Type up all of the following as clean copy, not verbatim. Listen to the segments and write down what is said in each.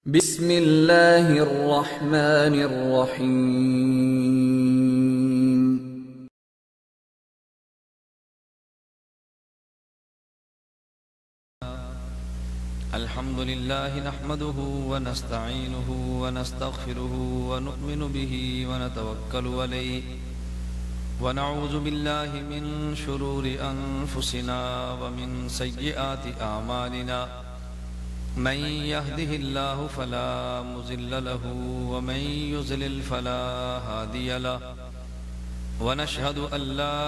بسم اللہ الرحمن الرحیم۔ الحمد لله نحمده ونستعينه ونستغفره ونؤمن به ونتوكل عليه ونعوذ بالله من شرور أنفسنا ومن سيئات أعمالنا من يهده الله فلا مضل له ومن يضلل فلا هادي له ونشهد أن لا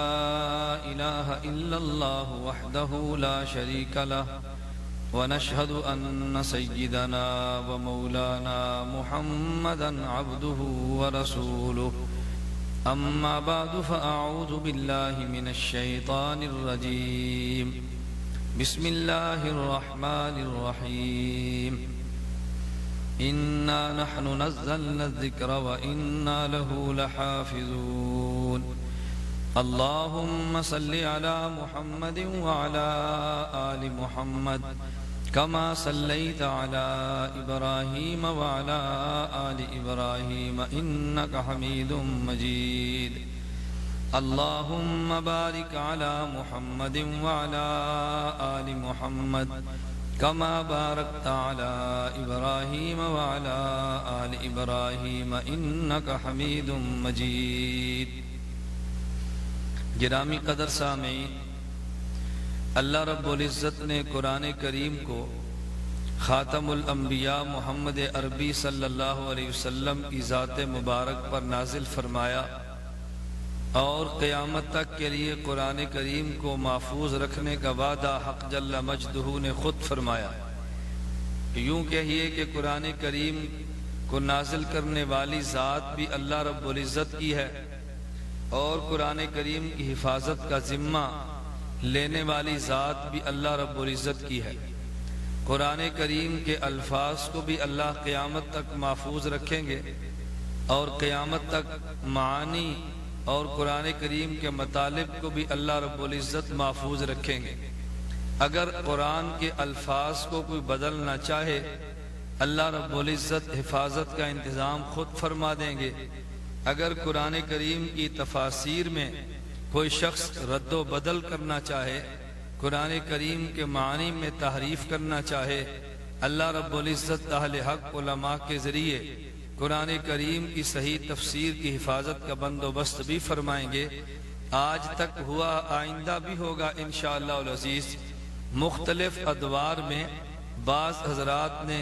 إله إلا الله وحده لا شريك له ونشهد أن سيدنا ومولانا محمدا عبده ورسوله أما بعد فأعوذ بالله من الشيطان الرجيم بسم الله الرحمن الرحيم إنا نحن نزلنا الذكر وإنا له لحافظون اللهم صل على محمد وعلى آل محمد كما صليت على إبراهيم وعلى آل إبراهيم إنك حميد مجيد اللهم بارك على محمد وعلى آل محمد كما باركت على إبراهيم وعلى آل إبراهيم إنك حميد مجيد۔ گرامی قدر سامعین، اللہ رب العزت نے قرآن کریم کو خاتم الانبیاء محمد عربی صلی اللہ علیہ وسلم کی ذات مبارک پر نازل فرمایا اور قیامت تک کے لیے قرآن کریم کو محفوظ رکھنے کا وعدہ حق جل مجدہ نے خود فرمایا۔ یوں کہیے کہ قرآن کریم کو نازل کرنے والی ذات بھی اللہ رب العزت کی ہے اور قرآن کریم کی حفاظت کا ذمہ لینے والی ذات بھی اللہ رب العزت کی ہے۔ قرآن کریم کے الفاظ کو بھی اللہ قیامت تک محفوظ رکھیں گے اور قیامت تک معانی اور قرآن کریم کے مطالب کو بھی اللہ رب العزت محفوظ رکھیں گے۔ اگر قرآن کے الفاظ کو کوئی بدلنا چاہے، اللہ رب العزت حفاظت کا انتظام خود فرما دیں گے۔ اگر قرآن کریم کی تفاسیر میں کوئی شخص رد و بدل کرنا چاہے، قرآن کریم کے معنی میں تحریف کرنا چاہے، اللہ رب العزت اہل حق علماء کے ذریعے قرآن کریم کی صحیح تفسیر کی حفاظت کا بندوبست بھی فرمائیں گے۔ آج تک ہوا، آئندہ بھی ہوگا انشاءاللہ العزیز۔ مختلف ادوار میں بعض حضرات نے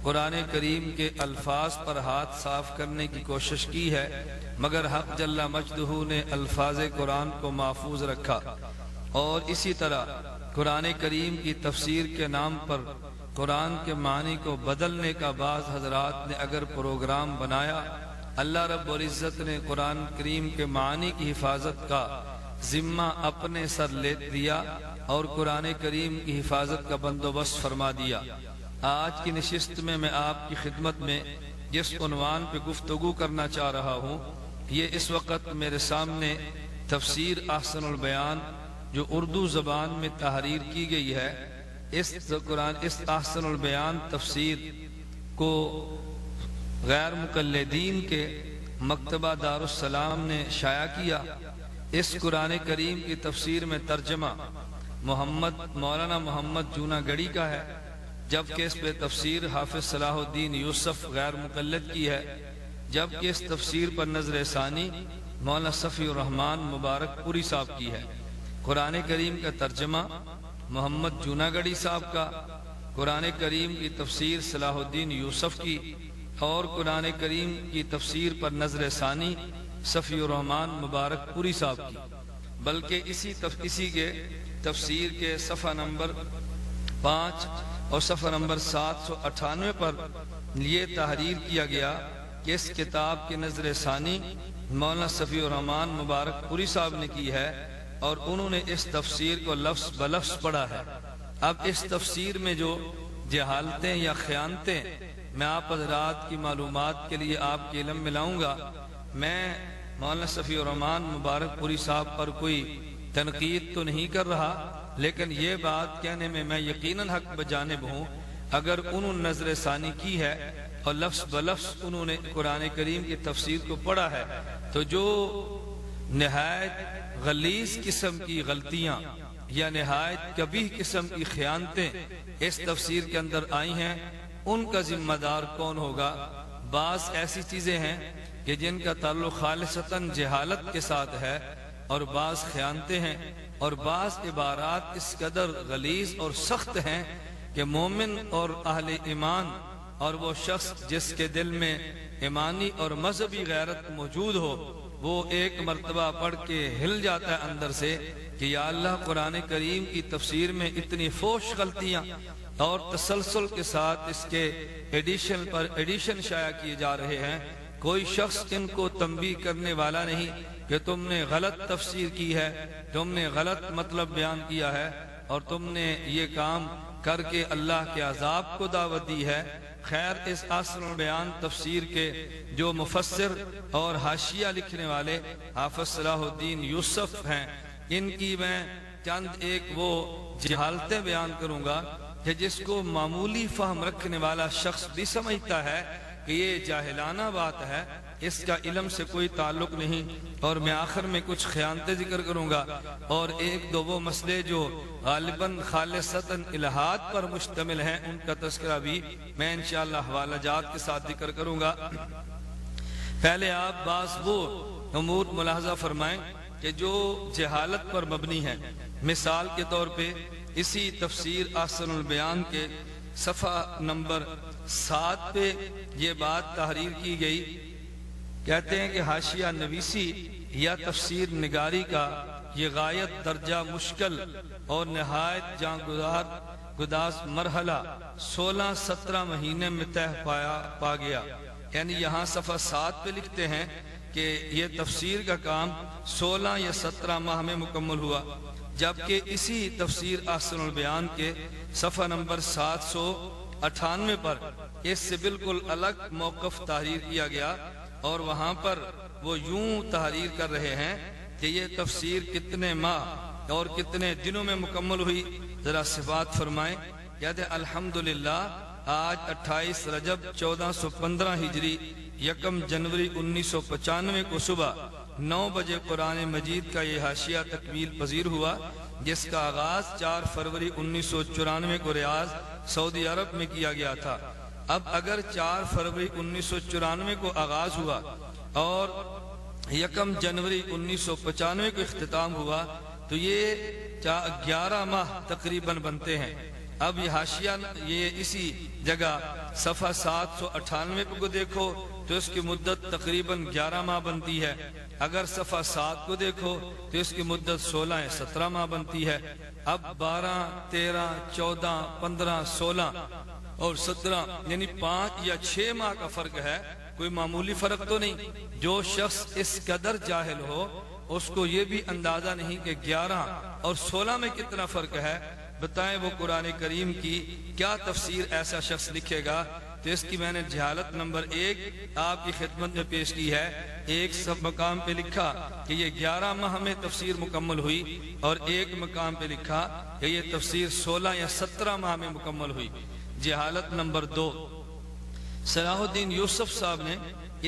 قرآن کریم کے الفاظ پر ہاتھ صاف کرنے کی کوشش کی ہے، مگر حق جل مجدہ نے الفاظ قرآن کو محفوظ رکھا۔ اور اسی طرح قرآن کریم کی تفسیر کے نام پر قرآن کے معنی کو بدلنے کا بعض حضرات نے اگر پروگرام بنایا، اللہ رب العزت نے قرآن کریم کے معنی کی حفاظت کا ذمہ اپنے سر لے دیا اور قرآن کریم کی حفاظت کا بندوبست فرما دیا۔ آج کی نشست میں میں آپ کی خدمت میں جس عنوان پہ گفتگو کرنا چاہ رہا ہوں، یہ اس وقت میرے سامنے تفسیر احسن البیان جو اردو زبان میں تحریر کی گئی ہے، اس احسن البیان تفسیر کو غیر مقلدین کے مکتبہ دارالسلام نے شائع کیا۔ اس قرآن کریم کی تفسیر میں ترجمہ مولانا محمد جونا گڑی کا ہے، جبکہ اس پہ تفسیر حافظ صلاح الدین یوسف غیر مقلد کی ہے، جبکہ اس تفسیر پر نظر ثانی مولانا صفی الرحمن مبارک پوری صاحب کی ہے۔ قرآن کریم کا ترجمہ محمد جونا گڑی صاحب کا، قرآن کریم کی تفسیر صلاح الدین یوسف کی، اور قرآن کریم کی تفسیر پر نظر ثانی صفی الرحمن مبارک پوری صاحب کی۔ بلکہ اسی کے تفسیر کے صفحہ نمبر 5 اور صفحہ نمبر 798 پر یہ تحریر کیا گیا کہ اس کتاب کی نظر ثانی مولانا صفی الرحمن مبارک پوری صاحب نے کی ہے اور انہوں نے اس تفسیر کو لفظ بلفظ پڑھا ہے۔ اب اس تفسیر میں جو جہالتیں یا خیانتیں میں آپ حضرات کی معلومات کے لیے آپ کے علم میں لاؤں گا، میں مولانا صفی الرحمن مبارک پوری صاحب پر کوئی تنقید تو نہیں کر رہا، لیکن یہ بات کہنے میں یقیناً حق بجانب ہوں اگر انہوں نے نظر ثانی کی ہے اور لفظ بلفظ انہوں نے قرآن کریم کی تفسیر کو پڑھا ہے تو جو نہایت غلیظ قسم کی غلطیاں یا نہایت کبیح قسم کی خیانتیں اس تفسیر کے اندر آئی ہیں ان کا ذمہ دار کون ہوگا؟ بعض ایسی چیزیں ہیں کہ جن کا تعلق خالصتاً جہالت کے ساتھ ہے اور بعض خیانتیں ہیں اور بعض عبارات اس قدر غلیظ اور سخت ہیں کہ مومن اور اہل ایمان اور وہ شخص جس کے دل میں ایمانی اور مذہبی غیرت موجود ہو وہ ایک مرتبہ پڑھ کے ہل جاتا ہے اندر سے کہ یا اللہ قرآن کریم کی تفسیر میں اتنی فوش غلطیاں اور تسلسل کے ساتھ اس کے ایڈیشن پر ایڈیشن شائع کیے جا رہے ہیں، کوئی شخص ان کو تنبیہ کرنے والا نہیں کہ تم نے غلط تفسیر کی ہے، تم نے غلط مطلب بیان کیا ہے اور تم نے یہ کام کر کے اللہ کے عذاب کو دعوت دی ہے۔ خیر اس اصل بیان تفسیر کے جو مفسر اور حاشیہ لکھنے والے حافظ صلاح الدین یوسف ہیں، ان کی میں چند ایک وہ جہالتیں بیان کروں گا کہ جس کو معمولی فہم رکھنے والا شخص بھی سمجھتا ہے کہ یہ جاہلانہ بات ہے، اس کا علم سے کوئی تعلق نہیں، اور میں آخر میں کچھ خیانتیں ذکر کروں گا اور ایک دو وہ مسئلے جو غالباً خالصتاً الہات پر مشتمل ہیں ان کا تذکرہ بھی میں انشاءاللہ حوالہ جات کے ساتھ ذکر کروں گا۔ پہلے آپ بعض وہ امور ملاحظہ فرمائیں کہ جو جہالت پر مبنی ہے۔ مثال کے طور پہ اسی تفسیر احسن البیان کے صفحہ نمبر 7 پہ یہ بات تحریر کی گئی، کہتے ہیں کہ حاشیہ نویسی یا تفسیر نگاری کا یہ غایت درجہ مشکل اور نہایت جاں گداز مرحلہ 16-17 مہینے میں طے پا گیا، یعنی یہاں صفحہ 7 پہ لکھتے ہیں کہ یہ تفسیر کا کام 16 یا 17 ماہ میں مکمل ہوا، جبکہ اسی تفسیر احسن البیان کے صفحہ نمبر 798 پر اس سے بالکل الگ موقف تحریر کیا گیا اور وہاں پر وہ یوں تحریر کر رہے ہیں کہ یہ تفسیر کتنے ماہ اور کتنے دنوں میں مکمل ہوئی، ذرا صفات فرمائیں۔ کہتے ہیں الحمدللہ آج 28 رجب 1415 ہجری 1 جنوری 1995 کو صبح 9 بجے قرآن مجید کا یہ حاشیہ تکمیل پذیر ہوا، جس کا آغاز 4 فروری 1994 کو ریاض سعودی عرب میں کیا گیا تھا۔ اب اگر 4 فروری 1994 کو آغاز ہوا اور 1 جنوری 1995 کو اختتام ہوا تو یہ 11 ماہ تقریباً بنتے ہیں۔ اب یہ حاشیہ یہ اسی جگہ صفحہ 798 کو دیکھو تو اس کی مدت تقریباً 11 ماہ بنتی ہے، اگر صفحہ 7 کو دیکھو تو اس کی مدت 16 یا 17 ماہ بنتی ہے۔ اب 12 13 14 15 16 اور 17 یعنی 5 یا 6 ماہ کا فرق ہے، کوئی معمولی فرق تو نہیں۔ جو شخص اس قدر جاہل ہو اس کو یہ بھی اندازہ نہیں کہ 11 اور 16 میں کتنا فرق ہے، بتائیں وہ قرآن کریم کی کیا تفسیر ایسا شخص لکھے گا؟ تو اس کی میں نے جہالت نمبر 1 آپ کی خدمت میں پیش کی ہے۔ ایک سب مقام پہ لکھا کہ یہ 11 ماہ میں تفسیر مکمل ہوئی اور ایک مقام پہ لکھا کہ یہ تفسیر 16 یا 17 ماہ میں مکمل ہوئی۔ جہالت نمبر 2، صلاح الدین یوسف صاحب نے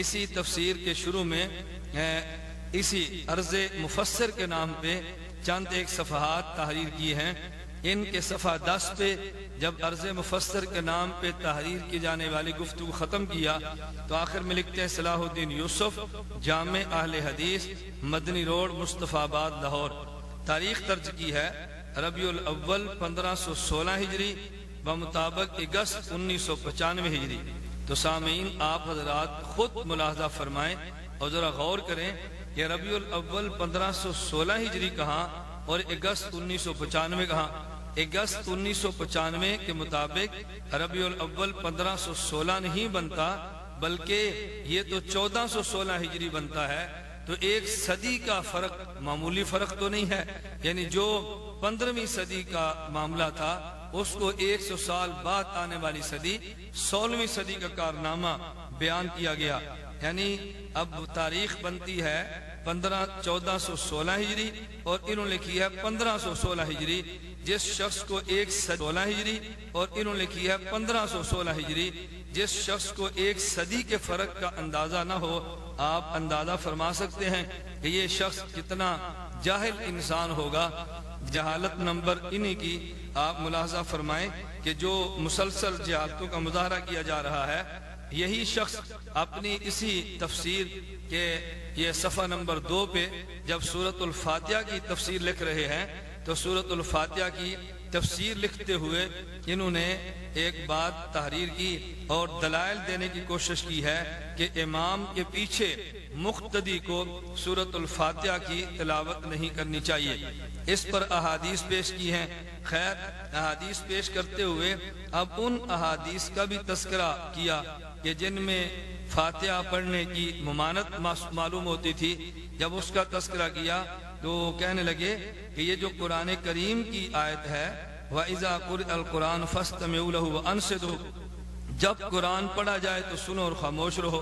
اسی تفسیر کے شروع میں اسی عرض مفسر کے نام پہ چند ایک صفحات تحریر کی ہیں۔ ان کے صفحہ 10 پہ جب عرض مفسر کے نام پہ تحریر کی جانے والی گفتگو ختم کیا تو آخر میں لکھتے ہیں صلاح الدین یوسف، جامع اہل حدیث، مدنی روڈ، مصطفیٰ آباد، لاہور۔ تاریخ درج کی ہے ربیع الاول 1516 ہجری بمطابق اگست 1995 ہجری۔ تو سامعین آپ حضرات خود ملاحظہ فرمائیں اور ذرا غور کریں کہ ربیع الاول 1516 ہجری کہاں اور اگست 1995 کہاں۔ اگست 1995 کے مطابق ربیع الاول 1516 نہیں بنتا بلکہ یہ تو 1416 ہجری بنتا ہے، تو ایک صدی کا فرق معمولی فرق تو نہیں ہے، یعنی جو 15ویں صدی کا معاملہ تھا اس کو 100 سال بعد آنے والی صدی 16ویں صدی کا کارنامہ بیان کیا گیا، یعنی اب تاریخ بنتی ہے 1416 ہجری اور انہوں نے لکھی ہے 1516 ہجری، جس شخص کو 116 ہجری اور انہوں نے لکھی ہے 1516 ہجری، جس شخص کو 1 صدی کے فرق کا اندازہ نہ ہو، آپ اندازہ فرما سکتے ہیں کہ یہ شخص کتنا جاہل انسان ہوگا۔ جہالت نمبر انہی کی آپ ملاحظہ فرمائیں کہ جو مسلسل جہالتوں کا مظاہرہ کیا جا رہا ہے، یہی شخص اپنی اسی تفسیر کے یہ صفحہ نمبر 2 پہ جب سورۃ الفاتحہ کی تفسیر لکھ رہے ہیں تو سورۃ الفاتحہ کی تفسیر لکھتے ہوئے انہوں نے ایک بات تحریر کی اور دلائل دینے کی کوشش کی ہے کہ امام کے پیچھے مقتدی کو سورۃ الفاتحہ کی تلاوت نہیں کرنی چاہیے۔ اس پر احادیث پیش کی ہیں۔ خیر، احادیث پیش کرتے ہوئے اب ان احادیث کا بھی تذکرہ کیا کہ جن میں فاتحہ پڑھنے کی ممانعت معلوم ہوتی تھی۔ جب اس کا تذکرہ کیا تو کہنے لگے کہ یہ جو قرآن کریم کی آیت ہے وَإِذَا قُرِئَ الْقُرْآنُ فَاسْتَمِعُوا لَهُ وَأَنصِتُوا، جب قرآن پڑھا جائے تو سنو اور خاموش رہو۔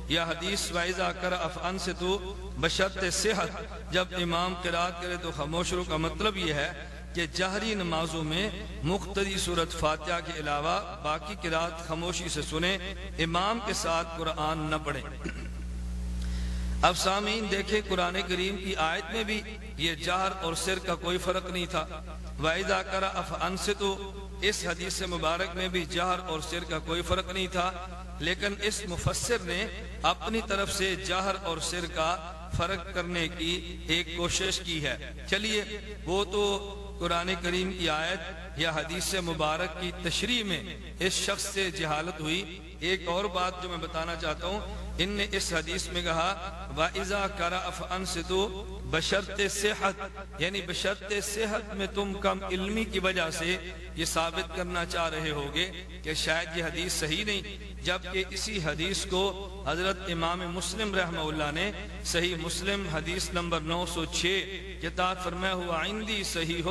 یا حدیث وَإِذَا قَرَأَ فَأَنصِتُوا بشرط صحت، جب امام قرات کرے تو خاموش رہو کا مطلب یہ ہے کہ جہری نمازوں میں مقتدی سورۃ فاتحہ کے علاوہ باقی قرات خاموشی سے سنیں، امام کے ساتھ قرآن نہ پڑھیں۔ اب سامعین دیکھیں قرآن کریم کی آیت میں بھی یہ جہر اور سر کا کوئی فرق نہیں تھا۔ وَإِذَا قَرَأَ فَأَنصِتُوا، اس حدیث مبارک میں بھی جہر اور سر کا کوئی فرق نہیں تھا، لیکن اس مفسر نے اپنی طرف سے جہر اور سر کا فرق کرنے کی ایک کوشش کی ہے۔ چلیے، وہ تو قرآن کریم کی آیت یا حدیث مبارک کی تشریح میں اس شخص سے جہالت ہوئی۔ ایک اور بات جو میں بتانا چاہتا ہوں، ان نے اس حدیث میں کہا وَإِذَا قَرَأَ فَأَنصِتُوا بشرط صحت، یعنی بشرط صحت میں تم کم علمی کی وجہ سے یہ ثابت کرنا چاہ رہے ہوگے کہ شاید یہ حدیث صحیح نہیں، جبکہ اسی حدیث کو حضرت امام مسلم رحمہ اللہ نے صحیح مسلم حدیث نمبر 906 کتاب فرمایا ہوا عندی صحیح،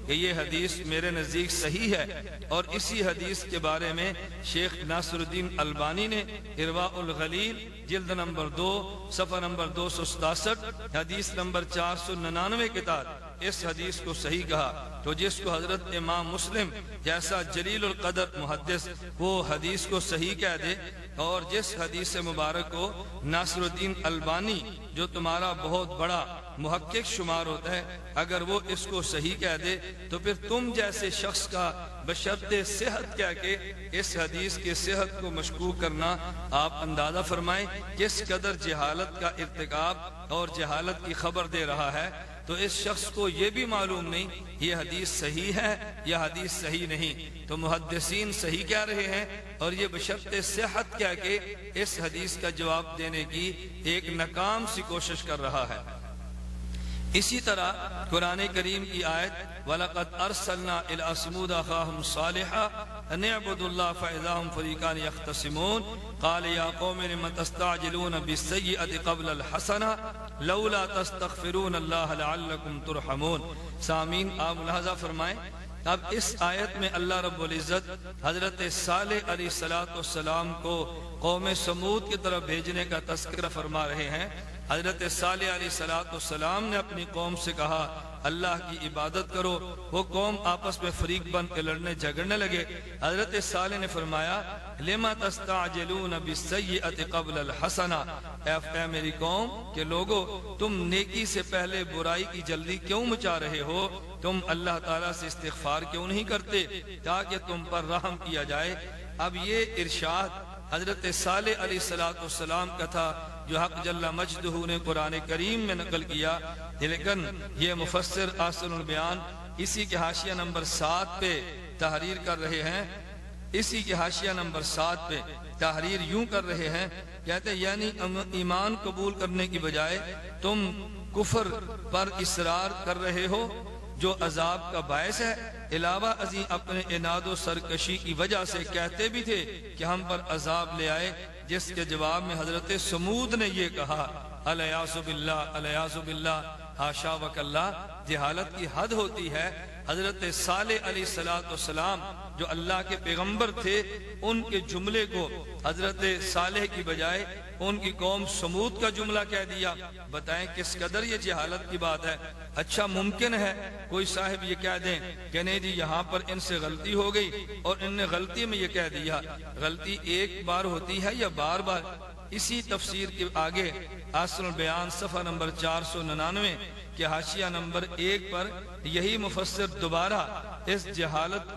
کہ یہ حدیث میرے نزدیک صحیح ہے۔ اور اسی حدیث کے بارے میں شیخ ناصر الدین البانی نے ارواء الغلیل جلد نمبر 2 صفحہ نمبر 267 حدیث نمبر 499 کتاب اس حدیث کو صحیح کہا۔ تو جس کو حضرت امام مسلم جیسا جلیل القدر محدث وہ حدیث کو صحیح کہہ دے، اور جس حدیث مبارک کو ناصر الدین البانی جو تمہارا بہت بڑا محقق شمار ہوتا ہے، اگر وہ اس کو صحیح کہہ دے تو پھر تم جیسے شخص کا بشرط صحت کہہ کے اس حدیث کے صحت کو مشکوک کرنا، آپ اندازہ فرمائیں کس قدر جہالت کا ارتکاب اور جہالت کی خبر دے رہا ہے۔ تو اس شخص کو یہ بھی معلوم نہیں یہ حدیث صحیح ہے یا حدیث صحیح نہیں، تو محدثین صحیح کہہ رہے ہیں اور یہ بشرط صحت کہہ کے اس حدیث کا جواب دینے کی ایک ناکام سی کوشش کر رہا ہے۔ اسی طرح قرآن کریم کی آیت وَلَقَدْ أَرْسَلْنَا إِلَىٰ ثَمُودَ أَخَاهُمْ صَالِحًا أَنِ اعْبُدُوا اللَّهَ فَإِذَا هُمْ فَرِيقَانِ يَخْتَصِمُونَ قَالَ يَا قَوْمِ لِمَ تَسْتَعْجِلُونَ بِالسَّيِّئَةِ قَبْلَ الْحَسَنَةِ لَوْلَا تَسْتَغْفِرُونَ اللَّهَ لَعَلَّكُمْ تُرْحَمُونَ۔ سامعین آپ ملاحظہ فرمائیں، اب اس آیت میں اللہ رب العزت حضرت صالح علیہ السلام کو قوم سمود کی طرف بھیجنے کا تذکرہ فرما رہے ہیں۔ حضرت صالح علیہ السلام نے اپنی قوم سے کہا اللہ کی عبادت کرو، وہ قوم آپس میں فریق بن کے لڑنے جھگڑنے لگے۔ حضرت صالح نے فرمایا لما تستعجلون بالسیئۃ قبل الحسنہ، اے میری قوم کہ لوگو تم نیکی سے پہلے برائی کی جلدی کیوں مچا رہے ہو؟ تم اللہ تعالیٰ سے استغفار کیوں نہیں کرتے تاکہ تم پر رحم کیا جائے؟ اب یہ ارشاد حضرت صالح علیہ السلام کا تھا جو حق جل مجدہ نے قرآن کریم میں نقل کیا، لیکن یہ مفسر احسن البیان اسی کے حاشیہ نمبر 7 پہ تحریر کر رہے ہیں، اسی کے حاشیہ نمبر 7 پہ تحریر یوں کر رہے ہیں، کہتے ہیں یعنی ایمان قبول کرنے کی بجائے تم کفر پر اصرار کر رہے ہو جو عذاب کا باعث ہے، علاوہ ازیں اپنے عناد و سرکشی کی وجہ سے کہتے بھی تھے کہ ہم پر عذاب لے آئے، جس کے جواب میں حضرت سمود نے یہ کہا الیاذ باللہ الیاذ باللہ حاشا وکلا، جہالت کی حد ہوتی ہے۔ حضرت صالح علیہ السلام جو اللہ کے پیغمبر تھے ان کے جملے کو حضرت صالح کی بجائے ان کی قوم سمود کا جملہ کہہ دیا. بتائیں کس قدر یہ جہالت کی بات ہے. اچھا ممکن ہے کوئی صاحب یہ کہہ دیں کہ نہیں جی یہاں پر ان سے غلطی ہو گئی اور ان نے غلطی میں یہ کہہ دیا. غلطی ایک بار ہوتی ہے یا بار بار؟ اسی تفسیر کے آگے احسن البیان صفحہ نمبر 499 کے حاشیہ نمبر 1 پر یہی مفسر دوبارہ اس جہالت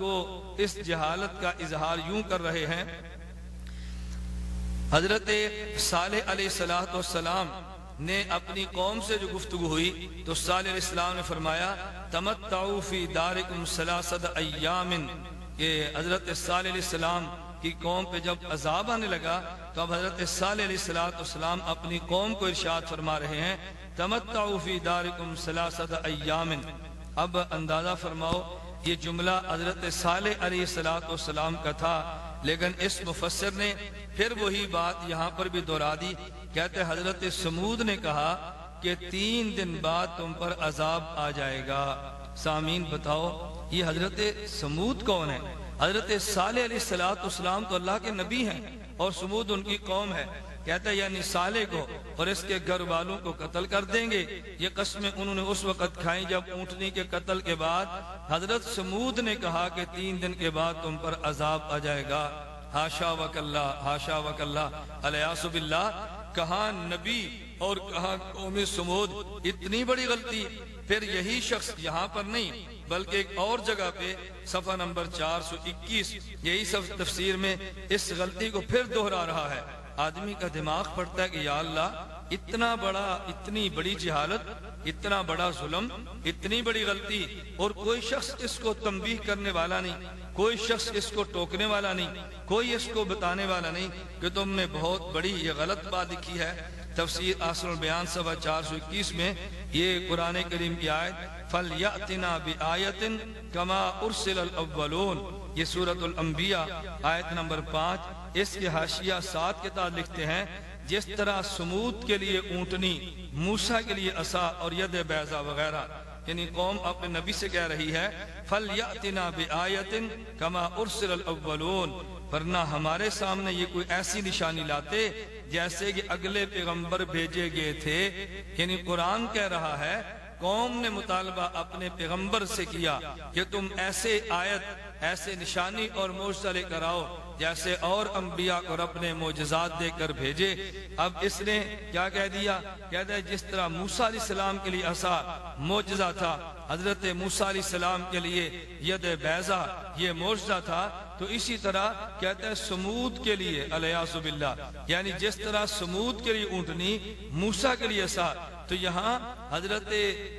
کا اظہار یوں کر رہے ہیں. حضرت صالح علیہ السلام نے اپنی قوم سے جو گفتگو ہوئی تو صالح علیہ السلام نے فرمایا تمتعوا فی دارکم ثلاثۃ ایام. کہ حضرت صالح علیہ السلام کی قوم پہ جب عذاب آنے لگا تو اب حضرت صالح علیہ السلام اپنی قوم کو ارشاد فرما رہے ہیں تمتعوا فی دارکم ثلاثۃ ایام. اب اندازہ فرماؤ یہ جملہ حضرت صالح علیہ السلام کا تھا، لیکن اس مفسر نے پھر وہی بات یہاں پر بھی دہرا دی. کہتے حضرت سمود نے کہا کہ 3 دن بعد تم پر عذاب آ جائے گا. سامعین بتاؤ یہ حضرت سمود کون ہے؟ حضرت صالح علیہ السلام تو اللہ کے نبی ہیں اور سمود ان کی قوم ہے. کہتا ہے یعنی صالح کو اور اس کے گھر والوں کو قتل کر دیں گے. یہ قسمیں انہوں نے اس وقت کھائیں جب اونٹنی کے قتل کے بعد حضرت سمود نے کہا کہ 3 دن کے بعد تم پر عذاب آ جائے گا. ہاشا وکاللہ، ہاشا وکاللہ، الیاذ باللہ. کہاں نبی اور کہاں قوم سمود. اتنی بڑی غلطی. پھر یہی شخص یہاں پر نہیں بلکہ ایک اور جگہ پہ صفحہ نمبر 421 یہی سب تفسیر میں اس غلطی کو پھر دہرا رہا ہے. آدمی کا دماغ پڑتا ہے کہ یا اللہ اتنی بڑی جہالت، اتنا بڑا ظلم، اتنی بڑی غلطی، اور کوئی شخص اس کو تنبیہ کرنے والا نہیں، کوئی شخص اس کو ٹوکنے والا نہیں، کوئی اس کو بتانے والا نہیں کہ تم نے بہت بڑی یہ غلط بات لکھی ہے. تفسیر احسن البیان صفحہ 421 میں یہ قرآن کریم کی آیت فَلْيَأْتِنَا بِآیَةٍ كَمَا أُرْسِلَ الْأَوَّلُونَ، یہ سورۃ الانبیاء آیت نمبر 5 اس کے حاشیہ 7 کے تحت لکھتے ہیں جس طرح سمود کے لیے اونٹنی، موسیٰ کے لیے عصا اور ید بیضا وغیرہ، یعنی قوم اپنے نبی سے کہہ رہی ہے فَلْيَأْتِنَا بِآیَةٍ كَمَا أُرْسِلَ الْأَوَّلُونَ، ورنہ ہمارے سامنے یہ کوئی ایسی نشانی لاتے جیسے کہ اگلے پیغمبر بھیجے گئے تھے. یعنی قرآن کہہ رہا ہے قوم نے مطالبہ اپنے پیغمبر سے کیا کہ تم ایسے آیت، ایسے نشانی اور معجزہ لے کر آؤ جیسے اور انبیاء کو رب نے معجزات دے کر بھیجے. اب اس نے کیا کہہ دیا؟ کہتا ہے جس طرح موسیٰ علیہ السلام کے لیے عصا معجزہ تھا، حضرت موسیٰ علیہ السلام کے لیے ید بیضا یہ معجزہ تھا، تو اسی طرح کہتا ہے سمود کے لیے الیاذ باللہ، یعنی جس طرح سمود کے لیے اونٹنی، موسیٰ کے لیے عصا، تو یہاں حضرت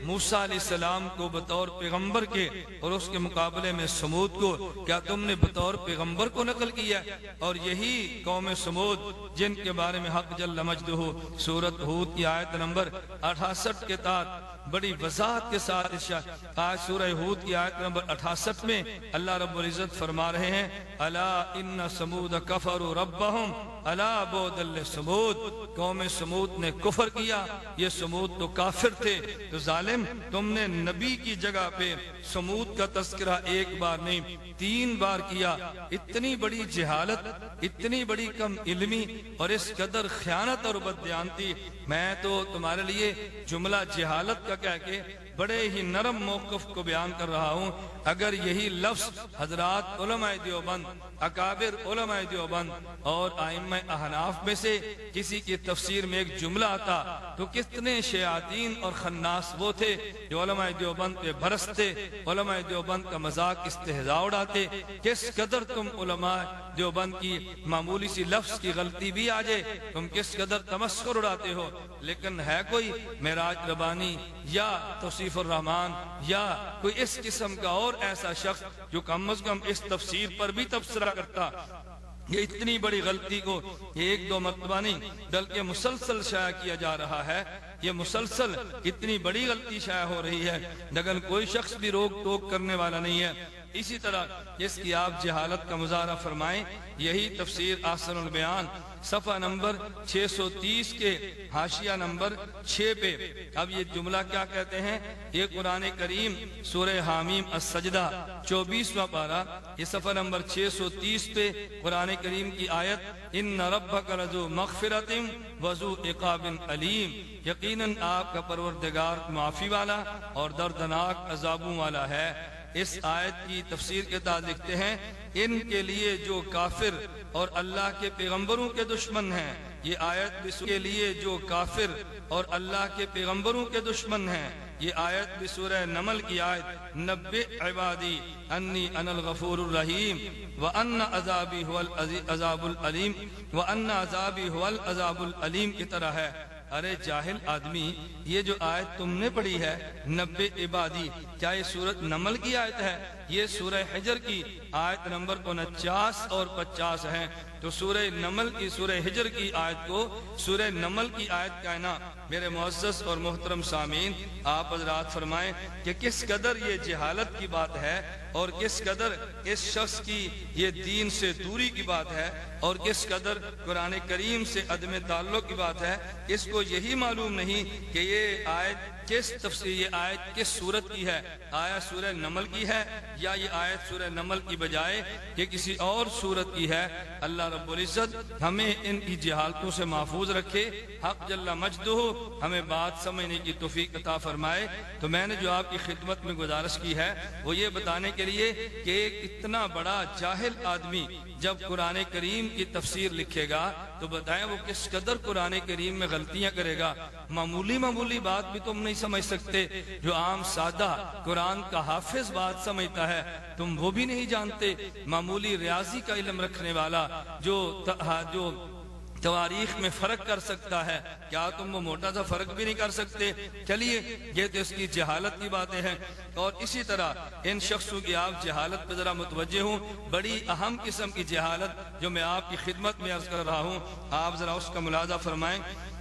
موسیٰ علیہ السلام کو بطور پیغمبر کے اور اس کے مقابلے میں سمود کو کیا تم نے بطور پیغمبر کو نقل کیا؟ اور یہی قوم سمود جن کے بارے میں حق جل مجدہ سورۃ ہود کی آیت نمبر 68 کے تحت بڑی وضاحت کے ساتھ آج سورہ ہود کی آیت نمبر 68 میں اللہ رب العزت فرما رہے ہیں الا ان سمود کفروا ربہم الا بعدا لسمود. قوم سمود نے کفر کیا، یہ سمود تو کافر تھے. تو ظالم تم نے نبی کی جگہ پہ سمود کا تذکرہ ایک بار نہیں 3 بار کیا. اتنی بڑی جہالت، اتنی بڑی کم علمی اور اس قدر خیانت اور بددیانتی. میں تو تمہارے لیے جملہ جہالت کا کہہ کے بڑے ہی نرم موقف کو بیان کر رہا ہوں. اگر یہی لفظ حضرات علماء دیوبند، اکابر علماء دیوبند اور ائمہ احناف میں سے کسی کی تفسیر میں ایک جملہ آتا تو کتنے شیاطین اور خناس وہ تھے جو علماء دیوبند پہ برستے، علماء دیوبند کا مذاق استہزاء اڑاتے. کس قدر تم علماء دیوبند کی معمولی سی لفظ کی غلطی بھی آ جائے تم کس قدر تمسخر اڑاتے ہو. لیکن ہے کوئی معراج ربانی یا توصیف الرحمن یا کوئی اس قسم کا اور ایسا شخص جو کم از کم اس تفسیر پر بھی تبصرہ کرتا؟ یہ اتنی بڑی غلطی کو ایک دو مرتبہ نہیں بلکہ مسلسل شائع کیا جا رہا ہے. یہ مسلسل اتنی بڑی غلطی شائع ہو رہی ہے لیکن کوئی شخص بھی روک ٹوک کرنے والا نہیں ہے. اسی طرح اس کی آپ جہالت کا مظاہرہ فرمائیں۔ یہی تفسیر احسن البیان صفحہ نمبر 630 کے حاشیہ نمبر 6 پہ اب یہ جملہ کیا کہتے ہیں؟ یہ قرآن کریم سورہ حامیم السجدہ 24واں پارہ، یہ صفحہ نمبر 630 پہ قرآن کریم کی آیت ان ربک لذو مغفرۃ وذو عقاب علیم، یقیناً آپ کا پروردگار معافی والا اور دردناک عذابوں والا ہے۔ اس آیت کی تفسیر کے تحت لکھتے ہیں ان کے لیے جو کافر اور اللہ کے پیغمبروں کے دشمن ہیں، یہ آیت بھی کے لیے جو کافر اور اللہ کے پیغمبروں کے دشمن ہیں، یہ آیت بھی سورہ نمل کی آیت نبئ عبادی انی انا الغفور الرحیم وان عذابی هو العذاب العلیم وان عذابی هو العذاب العلیم کی طرح ہے۔ ارے جاہل آدمی، یہ جو آیت تم نے پڑھی ہے نبئ عبادی، کیا یہ سورۃ نمل کی آیت ہے؟ یہ سورہ حجر کی آیت نمبر 49 اور 50 ہیں۔ تو سورہ نمل کی سورہ حجر کی آیت کو سورہ نمل کی آیت کہنا، میرے معزز اور محترم سامعین آپ حضرات فرمائیں کہ کس قدر یہ جہالت کی بات ہے اور کس قدر اس شخص کی یہ دین سے دوری کی بات ہے اور کس قدر قرآن کریم سے عدم تعلق کی بات ہے۔ اس کو یہی معلوم نہیں کہ یہ آیت کس تفسیر، یہ آیت کس سورت کی ہے، آیا سورہ نمل کی ہے یا یہ آیت سورہ نمل کی بجائے کہ کسی اور سورت کی ہے۔ اللہ رب العزت ہمیں ان کی جہالتوں سے محفوظ رکھے، حق جل مجدہ ہمیں بات سمجھنے کی توفیق عطا فرمائے۔ تو میں نے جو آپ کی خدمت میں گزارش کی ہے وہ یہ بتانے کے لیے کہ ایک اتنا بڑا جاہل آدمی جب قرآن کریم کی تفسیر لکھے گا تو بتائیں وہ کس قدر قرآن کریم میں غلطیاں کرے گا۔ معمولی بات بھی تم نہیں سمجھ سکتے، جو عام سادہ قرآن کا حافظ بات سمجھتا ہے تم وہ بھی نہیں جانتے۔ معمولی ریاضی کا علم رکھنے والا جو تواریخ میں فرق کر سکتا ہے، کیا تم وہ موٹا سا فرق بھی نہیں کر سکتے؟ چلیے یہ تو اس کی جہالت کی باتیں ہیں۔ اور اسی طرح ان شخصوں کی آپ جہالت پہ ذرا متوجہ ہوں، بڑی اہم قسم کی جہالت جو میں آپ کی خدمت میں عرض کر رہا ہوں، آپ ذرا اس کا ملاحظہ فرمائیں۔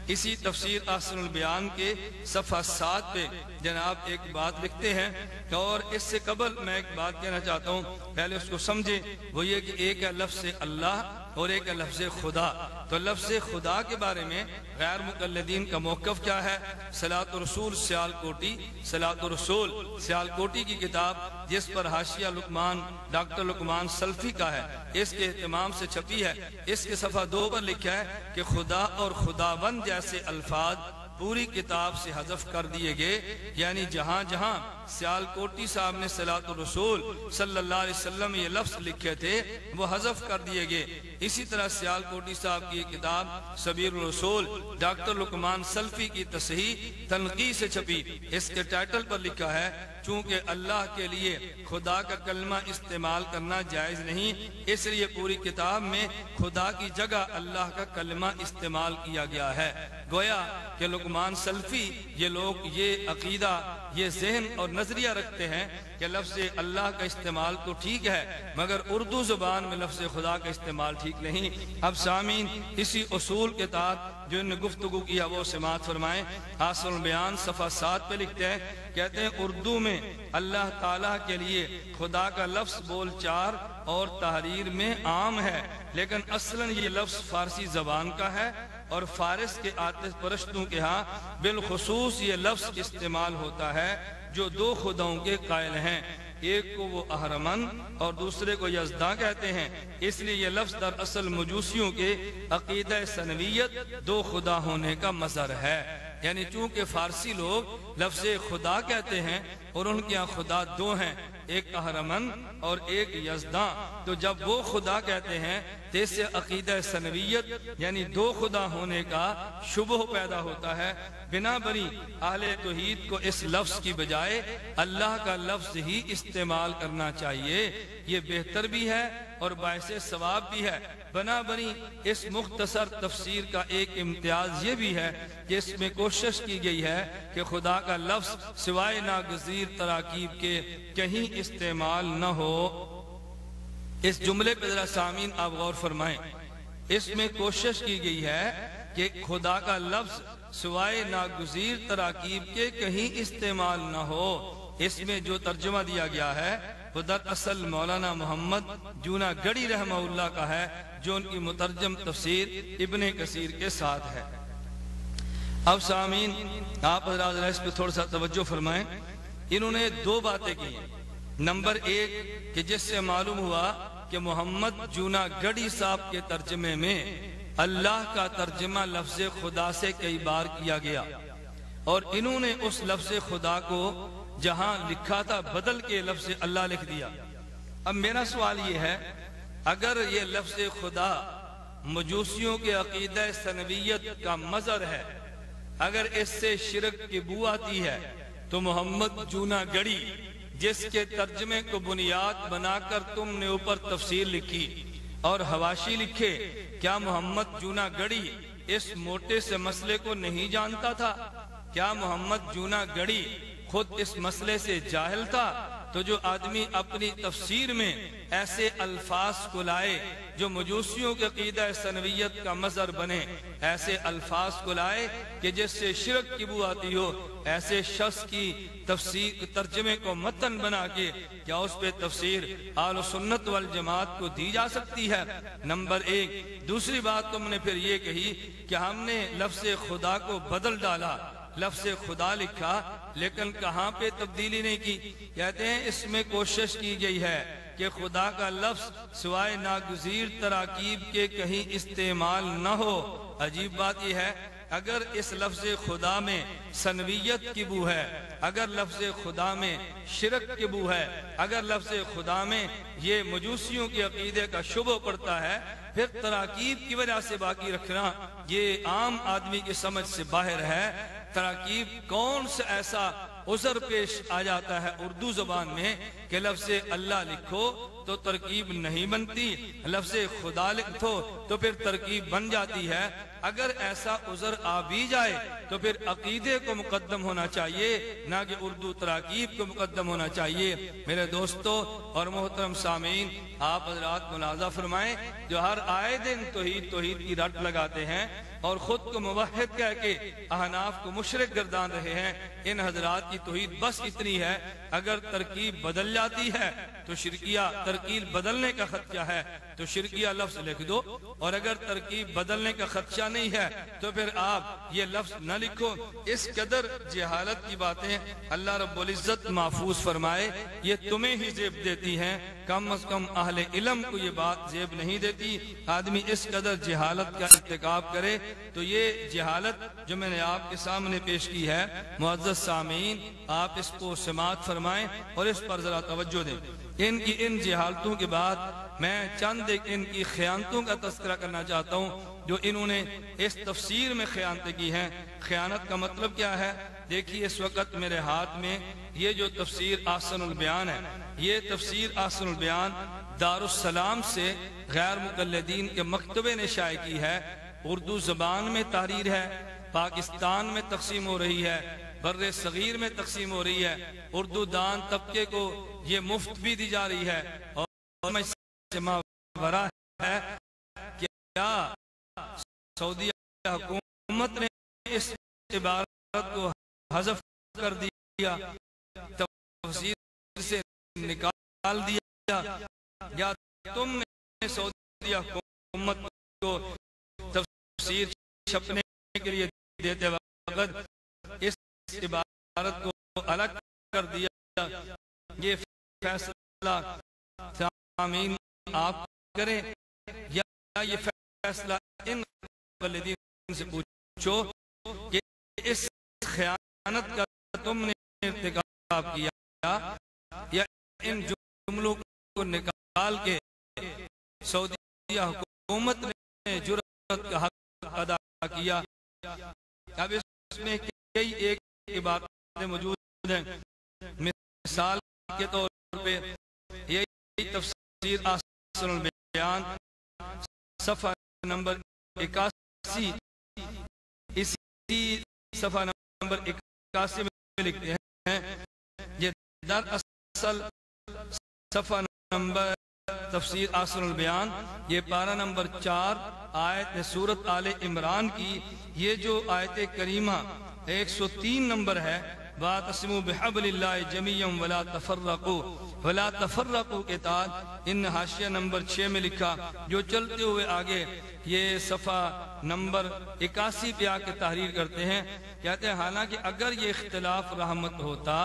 اسی تفسیر احسن البیان کے صفحہ 7 پہ جناب ایک بات لکھتے ہیں، اور اس سے قبل میں ایک بات کہنا چاہتا ہوں، پہلے اس کو سمجھیں۔ وہ یہ کہ ایک ہے لفظ اللہ اور ایک ہے لفظ خدا۔ تو لفظ خدا کے بارے میں غیر مقلدین کا موقف کیا ہے؟ صلاۃ الرسول سیالکوٹی، صلاۃ الرسول سیالکوٹی کی کتاب جس پر حاشیہ لقمان ڈاکٹر لقمان سلفی کا ہے، اس کے اہتمام سے چھپی ہے، اس کے صفحہ 2 پر لکھا ہے کہ خدا اور خداوند جیسے الفاظ پوری کتاب سے حذف کر دیے گئے، یعنی جہاں جہاں سیالکوٹی صاحب نے صلاۃ الرسول صلی اللہ علیہ وسلم یہ لفظ لکھے تھے وہ حذف کر دیے گئے۔ اسی طرح سیالکوٹی صاحب کی کتاب سبیر الرسول ڈاکٹر لقمان سلفی کی تصحیح تنقیح سے چھپی، اس کے ٹائٹل پر لکھا ہے چونکہ اللہ کے لیے خدا کا کلمہ استعمال کرنا جائز نہیں، اس لیے پوری کتاب میں خدا کی جگہ اللہ کا کلمہ استعمال کیا گیا ہے۔ گویا کہ لقمان سلفی یہ لوگ یہ عقیدہ، یہ ذہن اور نظریہ رکھتے ہیں کہ لفظ اللہ کا استعمال تو ٹھیک ہے مگر اردو زبان میں لفظ خدا کا استعمال ٹھیک نہیں۔ اب سامعین اسی اصول کے تحت جو انہوں نے گفتگو کیا وہ سماعت فرمائیں۔ احسن البیان صفحہ 7 پہ لکھتے ہیں، کہتے ہیں اردو میں اللہ تعالیٰ کے لیے خدا کا لفظ بول چار اور تحریر میں عام ہے، لیکن اصلاً یہ لفظ فارسی زبان کا ہے اور فارس کے آتش پرستوں کے ہاں بالخصوص یہ لفظ استعمال ہوتا ہے جو دو خداؤں کے قائل ہیں، ایک کو وہ اہرمن اور دوسرے کو یزداں کہتے ہیں، اس لیے یہ لفظ در اصل مجوسیوں کے عقیدہ سنویت دو خدا ہونے کا مظہر ہے۔ یعنی چونکہ فارسی لوگ لفظ خدا کہتے ہیں اور ان کے یہاں خدا دو ہیں، ایک اہرمن اور ایک یزداں، تو جب وہ خدا کہتے ہیں تو اس سے عقیدہ سنویت یعنی دو خدا ہونے کا شبہ پیدا ہوتا ہے۔ بنا بری اہل توحید کو اس لفظ کی بجائے اللہ کا لفظ ہی استعمال کرنا چاہیے، یہ بہتر بھی ہے اور باعث ثواب بھی ہے۔ بنا بری اس مختصر تفسیر کا ایک امتیاز یہ بھی ہے کہ اس میں کوشش کی گئی ہے کہ خدا کا لفظ سوائے ناگزیر تراکیب کے کہیں استعمال نہ ہو۔ اس جملے پہ ذرا سامعین آپ غور فرمائیں، اس میں کوشش کی گئی ہے کہ خدا کا لفظ سوائے ناگزیر تراکیب کے کہیں استعمال نہ ہو۔ اس میں جو ترجمہ دیا گیا ہے وہ دراصل مولانا محمد جونا گڑھی رحمہ اللہ کا ہے، جو ان کی مترجم تفسیر ابن کثیر کے ساتھ ہے۔ اب سامعین آپ حضرات اس پہ تھوڑا سا توجہ فرمائیں۔ انہوں نے دو باتیں کی ہیں۔ نمبر ایک کہ جس سے معلوم ہوا کہ محمد جونا گڑھی صاحب کے ترجمے میں اللہ کا ترجمہ لفظ خدا سے کئی بار کیا گیا، اور انہوں نے اس لفظ خدا کو جہاں لکھا تھا بدل کے لفظ اللہ لکھ دیا۔ اب میرا سوال یہ ہے، اگر یہ لفظ خدا مجوسیوں کے عقیدہ ثنویت کا مظہر ہے، اگر اس سے شرک کی بو آتی ہے، تو محمد جونا گڑھی جس کے ترجمے کو بنیاد بنا کر تم نے اوپر تفسیر لکھی اور حواشی لکھے، کیا محمد جونا گڑھی اس موٹے سے مسئلے کو نہیں جانتا تھا؟ کیا محمد جونا گڑھی خود اس مسئلے سے جاہل تھا؟ تو جو آدمی اپنی تفسیر میں ایسے الفاظ کو لائے جو مجوسیوں کے عقیدہ ثنویت کا مظہر بنے، ایسے الفاظ کو لائے کہ جس سے شرک کی بو آتی ہو، ایسے شخص کی تفسیر ترجمے کو متن بنا کے کیا اس پہ تفسیر اہل سنت والجماعت کو دی جا سکتی ہے؟ نمبر ایک۔ دوسری بات تم نے پھر یہ کہی کہ ہم نے لفظ خدا کو بدل ڈالا، لفظ خدا لکھا لیکن کہاں پہ تبدیلی نہیں کی؟ کہتے ہیں اس میں کوشش کی گئی ہے کہ خدا کا لفظ سوائے ناگزیر تراکیب کے کہیں استعمال نہ ہو۔ عجیب بات یہ ہے، اگر اس لفظ خدا میں ثنویت کی بو ہے، اگر لفظ خدا میں شرک کی بو ہے، اگر لفظ خدا میں یہ مجوسیوں کے عقیدے کا شبہ پڑتا ہے، پھر تراکیب کی وجہ سے باقی رکھنا یہ عام آدمی کی سمجھ سے باہر ہے۔ تراکیب کون سے ایسا عذر پیش آ جاتا ہے اردو زبان میں کہ لفظ اللہ لکھو تو ترکیب نہیں بنتی، لفظ خدا لکھو تو پھر ترکیب بن جاتی ہے۔ اگر ایسا عذر آ بھی جائے تو پھر عقیدے کو مقدم ہونا چاہیے، نہ کہ اردو تراکیب کو مقدم ہونا چاہیے۔ میرے دوستو اور محترم سامعین، آپ حضرات ملاحظہ فرمائیں، جو ہر آئے دن توحید کی رٹ لگاتے ہیں اور خود کو موحد کہہ کے احناف کو مشرک گردان رہے ہیں، ان حضرات کی توحید بس اتنی ہے، اگر ترکیب بدل جاتی ہے تو شرکیہ، ترکیب بدلنے کا خدشہ ہے تو شرکیہ لفظ لکھ دو، اور اگر ترکیب بدلنے کا خدشہ نہیں ہے تو پھر آپ یہ لفظ نہ لکھو۔ اس قدر جہالت کی باتیں اللہ رب العزت محفوظ فرمائے، یہ تمہیں ہی زیب دیتی ہیں، کم از کم اہل علم کو یہ بات زیب نہیں دیتی۔ آدمی اس قدر جہالت کا ارتکاب کرے تو یہ جہالت جو میں نے آپ کے سامنے پیش کی ہے، معزز سامعین آپ اس کو سماعت فرمائیں اور اس پر ذرا توجہ دیں۔ ان جہالتوں کے بعد میں چند ان کی خیانتوں کا تذکرہ کرنا چاہتا ہوں جو انہوں نے اس تفسیر میں خیانتیں کی ہیں۔ خیانت کا مطلب کیا ہے؟ دیکھیے اس وقت میرے ہاتھ میں یہ جو تفسیر احسن البیان ہے، یہ تفسیر احسن البیان دارالسلام سے غیر مقلدین کے مکتبے نے شائع کی ہے، اردو زبان میں تحریر ہے، پاکستان میں تقسیم ہو رہی ہے، بر صغیر میں تقسیم ہو رہی ہے، اردو دان طبقے کو یہ مفت بھی دی جا رہی ہے، اور میں سے ماورا ہے کیا سعودی حکومت نے اس عبارت کو حذف کر دیا، تفسیر سے نکال دیا، یا تم نے سعودی حکومت کو تفسیر چھپنے کے لیے دیتے وقت اس عبارت کو الگ کر دیا؟ یہ فیصلہ سامعین آپ کریں یا یہ فیصلہ ان مقلدین سے پوچھو کہ اس خیانت کا تم نے ارتکاب کیا یا ان جملوں کو نکال کے سعودی حکومت نے جرأت کا حق ادا کیا؟ اب اس میں کئی ایک باتیں موجود ہیں، مثال کے طور پہ یہی تفسیر احسن البیان صفحہ نمبر 81، اسی صفحہ نمبر 81 میں لکھتے ہیں، یہ دراصل صفحہ نمبر تفسیر احسن البیان یہ پارہ نمبر 4 آیت سورت آل عمران کی یہ جو آیت کریمہ 103 نمبر ہے، واعتصموا بحبل اللہ جمیعا ولا تفرقوا کے تحت ان حاشیہ نمبر 6 میں لکھا، جو چلتے ہوئے آگے یہ صفحہ نمبر 81 پہ آ کے تحریر کرتے ہیں، کہتے ہیں حالانکہ اگر یہ اختلاف رحمت ہوتا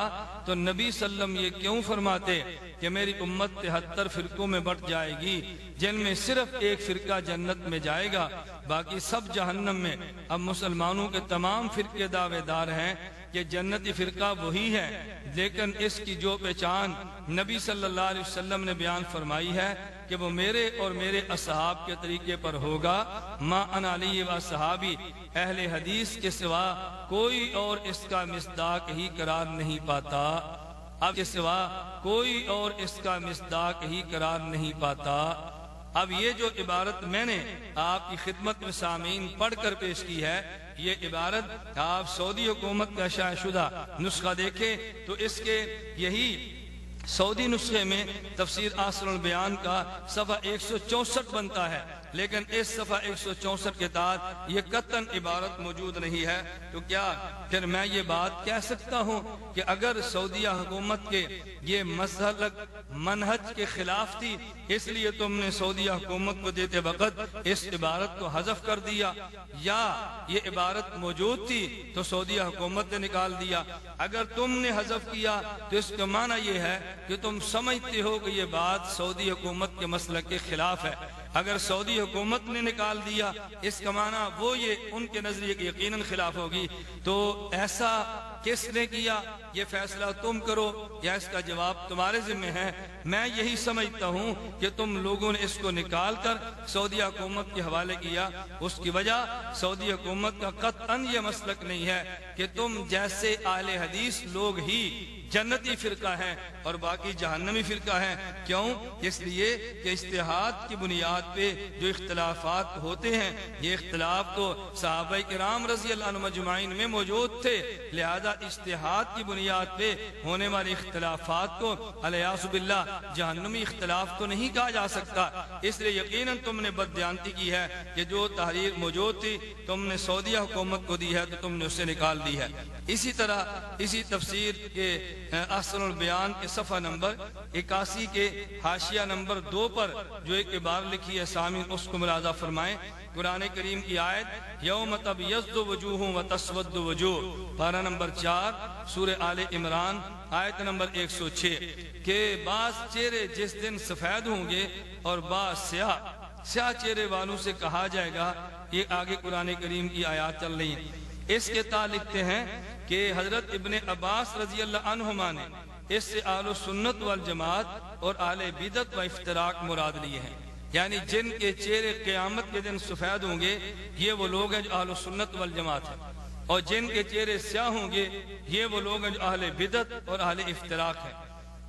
تو نبی صلی اللہ علیہ وسلم یہ کیوں فرماتے کہ میری امت 73 فرقوں میں بٹ جائے گی، جن میں صرف ایک فرقہ جنت میں جائے گا، باقی سب جہنم میں۔ اب مسلمانوں کے تمام فرقے دعوے دار ہیں کہ جنتی فرقہ وہی ہے، لیکن اس کی جو پہچان نبی صلی اللہ علیہ وسلم نے بیان فرمائی ہے کہ وہ میرے اور میرے اصحاب کے طریقے پر ہوگا، ما انا علی و صحابی، اہل حدیث کے سوا کوئی اور اس کا مصداق ہی قرار نہیں پاتا، اب کے سوا کوئی اور اس کا مصداق ہی قرار نہیں پاتا۔ اب یہ جو عبارت میں نے آپ کی خدمت میں سامعین پڑھ کر پیش کی ہے، یہ عبارت آپ سعودی حکومت کا شائع شدہ نسخہ دیکھیں تو اس کے یہی سعودی نسخے میں تفسیر آسر البیان کا صفحہ 164 بنتا ہے، لیکن اس صفحہ 164 کے تحت یہ قطعاً عبارت موجود نہیں ہے۔ تو کیا پھر میں یہ بات کہہ سکتا ہوں کہ اگر سعودیہ حکومت کے یہ مسلک منہج کے خلاف تھی اس لیے تم نے سعودیہ حکومت کو دیتے وقت اس عبارت کو حذف کر دیا، یا یہ عبارت موجود تھی تو سعودیہ حکومت نے نکال دیا؟ اگر تم نے حذف کیا تو اس کا معنی یہ ہے کہ تم سمجھتے ہو کہ یہ بات سعودی حکومت کے مسلک کے خلاف ہے۔ اگر سعودی حکومت نے نکال دیا اس کا معنی وہ یہ ان کے نظریے کے یقیناً خلاف ہوگی۔ تو ایسا کس نے کیا یہ فیصلہ تم کرو یا اس کا جواب تمہارے ذمہ ہے۔ میں یہی سمجھتا ہوں کہ تم لوگوں نے اس کو نکال کر سعودی حکومت کے حوالے کیا، اس کی وجہ سعودی حکومت کا قطعاً یہ مسلک نہیں ہے کہ تم جیسے اہل حدیث لوگ ہی جنتی فرقہ ہیں اور باقی جہنمی فرقہ ہیں۔ کیوں؟ اس لیے کہ اجتہاد کی بنیاد پہ جو اختلافات ہوتے ہیں یہ اختلاف تو صحابہ کرام رضی اللہ عنہم اجمعین میں موجود تھے، لہذا اجتہاد کی بنیاد پہ ہونے والی اختلافات کو الیاذ باللہ جہنمی اختلاف تو نہیں کہا جا سکتا۔ اس لیے یقیناً تم نے بددیانتی کی ہے کہ جو تحریر موجود تھی تم نے سعودیہ حکومت کو دی ہے تو تم نے اسے نکال دی ہے۔ اسی طرح اسی تفسیر کے احسن البیان کے صفحہ نمبر 81 کے حاشیہ نمبر 2 پر جو ایک عبارت لکھی ہے سامعین اس کو ملاحظہ فرمائیں۔ قرآن کریم کی آیت یوم تبیض وجوہ و تسود وجوہ، پارہ نمبر 4 سورہ آل عمران آیت نمبر 106 کہ بعض چہرے جس دن سفید ہوں گے اور بعض سیاہ چہرے والوں سے کہا جائے گا۔ یہ آگے قرآن کریم کی آیات چل رہی ہیں۔ اس کے تحت لکھتے ہیں کہ حضرت ابن عباس رضی اللہ عنہما نے اس سے اہل سنت والجماعت اور اہل بدعت و افتراق مراد لیے ہیں، یعنی جن کے چہرے قیامت کے دن سفید ہوں گے یہ وہ لوگ ہیں جو اہل سنت والجماعت ہیں، اور جن کے چہرے سیاہ ہوں گے یہ وہ لوگ ہیں جو اہل بدعت اور اہل افتراق ہیں۔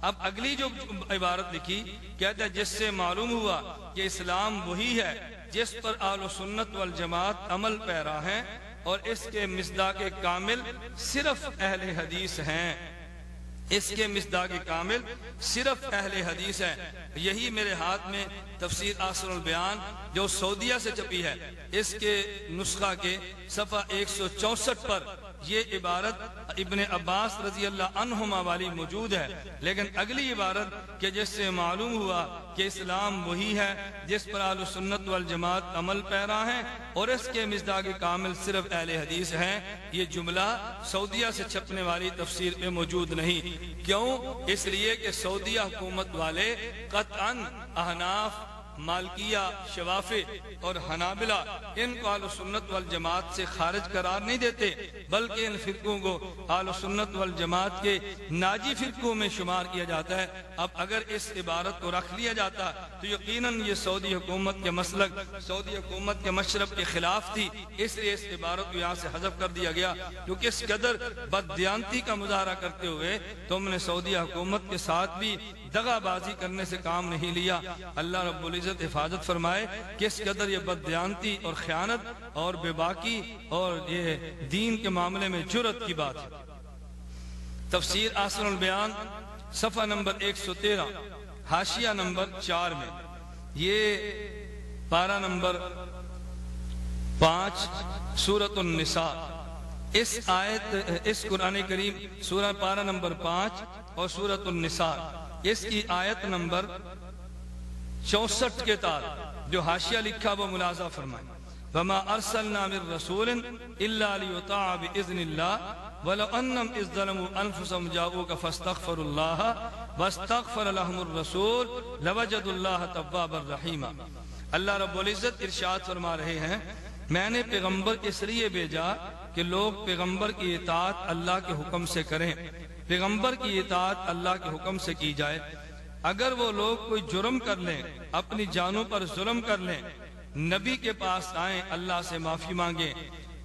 اب اگلی جو عبارت لکھی کہتا ہے جس سے معلوم ہوا کہ اسلام وہی ہے جس پر اہل سنت والجماعت عمل پیرا ہیں اور اس کے مصداق کامل صرف اہل حدیث ہیں، اس کے مصداق کامل صرف اہل حدیث ہیں۔ یہی میرے ہاتھ میں تفسیر آسر البیان جو سعودیہ سے چھپی ہے اس کے نسخہ کے صفحہ 164 پر یہ عبارت ابن عباس رضی اللہ عنہما والی موجود ہے، لیکن اگلی عبارت کہ جس سے معلوم ہوا کہ اسلام وہی ہے جس پر اہل سنت والجماعت عمل پیرا ہیں اور اس کے مصداق کامل صرف اہل حدیث ہیں، یہ جملہ سعودیہ سے چھپنے والی تفسیر میں موجود نہیں۔ کیوں؟ اس لیے کہ سعودیہ حکومت والے قطعاً احناف، مالکیہ، شوافی اور حنابلہ ان کو اہل سنت والجماعت سے خارج قرار نہیں دیتے، بلکہ ان فرقوں کو اہل سنت والجماعت کے ناجی فرقوں میں شمار کیا جاتا ہے۔ اب اگر اس عبارت کو رکھ لیا جاتا تو یقیناً یہ سعودی حکومت کے مسلک، سعودی حکومت کے مشرب کے خلاف تھی، اس لیے اس عبارت کو یہاں سے حذف کر دیا گیا، کیونکہ اس قدر بددیانتی کا مظاہرہ کرتے ہوئے تم نے سعودی حکومت کے ساتھ بھی دغا بازی کرنے سے کام نہیں لیا۔ اللہ رب العزت حفاظت فرمائے کہ اس قدر یہ بددیانتی اور خیانت اور بے باکی اور یہ دین کے معاملے میں جرأت کی بات ہے۔ تفسیر آسر البیان صفحہ نمبر 113 حاشیہ نمبر 4 میں یہ پارہ نمبر 5 سورۃ النساء اس قرآن کریم سورہ پارہ نمبر 5 اور سورۃ النساء اس کی آیت نمبر 64 کے تحت جو حاشیہ لکھا وہ ملاحظہ فرمائیں. وما ارسلنا من رسول الا ليطاع باذن الله ولو انهم اذ ظلموا انفسهم جاءوك فاستغفروا الله واستغفر لهم الرسول لوجدوا الله توابا رحیما. اللہ رب العزت ارشاد فرما رہے ہیں میں نے پیغمبر اس لیے بھیجا کہ لوگ پیغمبر کی اطاعت اللہ کے حکم سے کریں. پیغمبر کی اطاعت اللہ کے حکم سے کی جائے. اگر وہ لوگ کوئی جرم کر لیں، اپنی جانوں پر ظلم کر لیں، نبی کے پاس آئیں، اللہ سے معافی مانگیں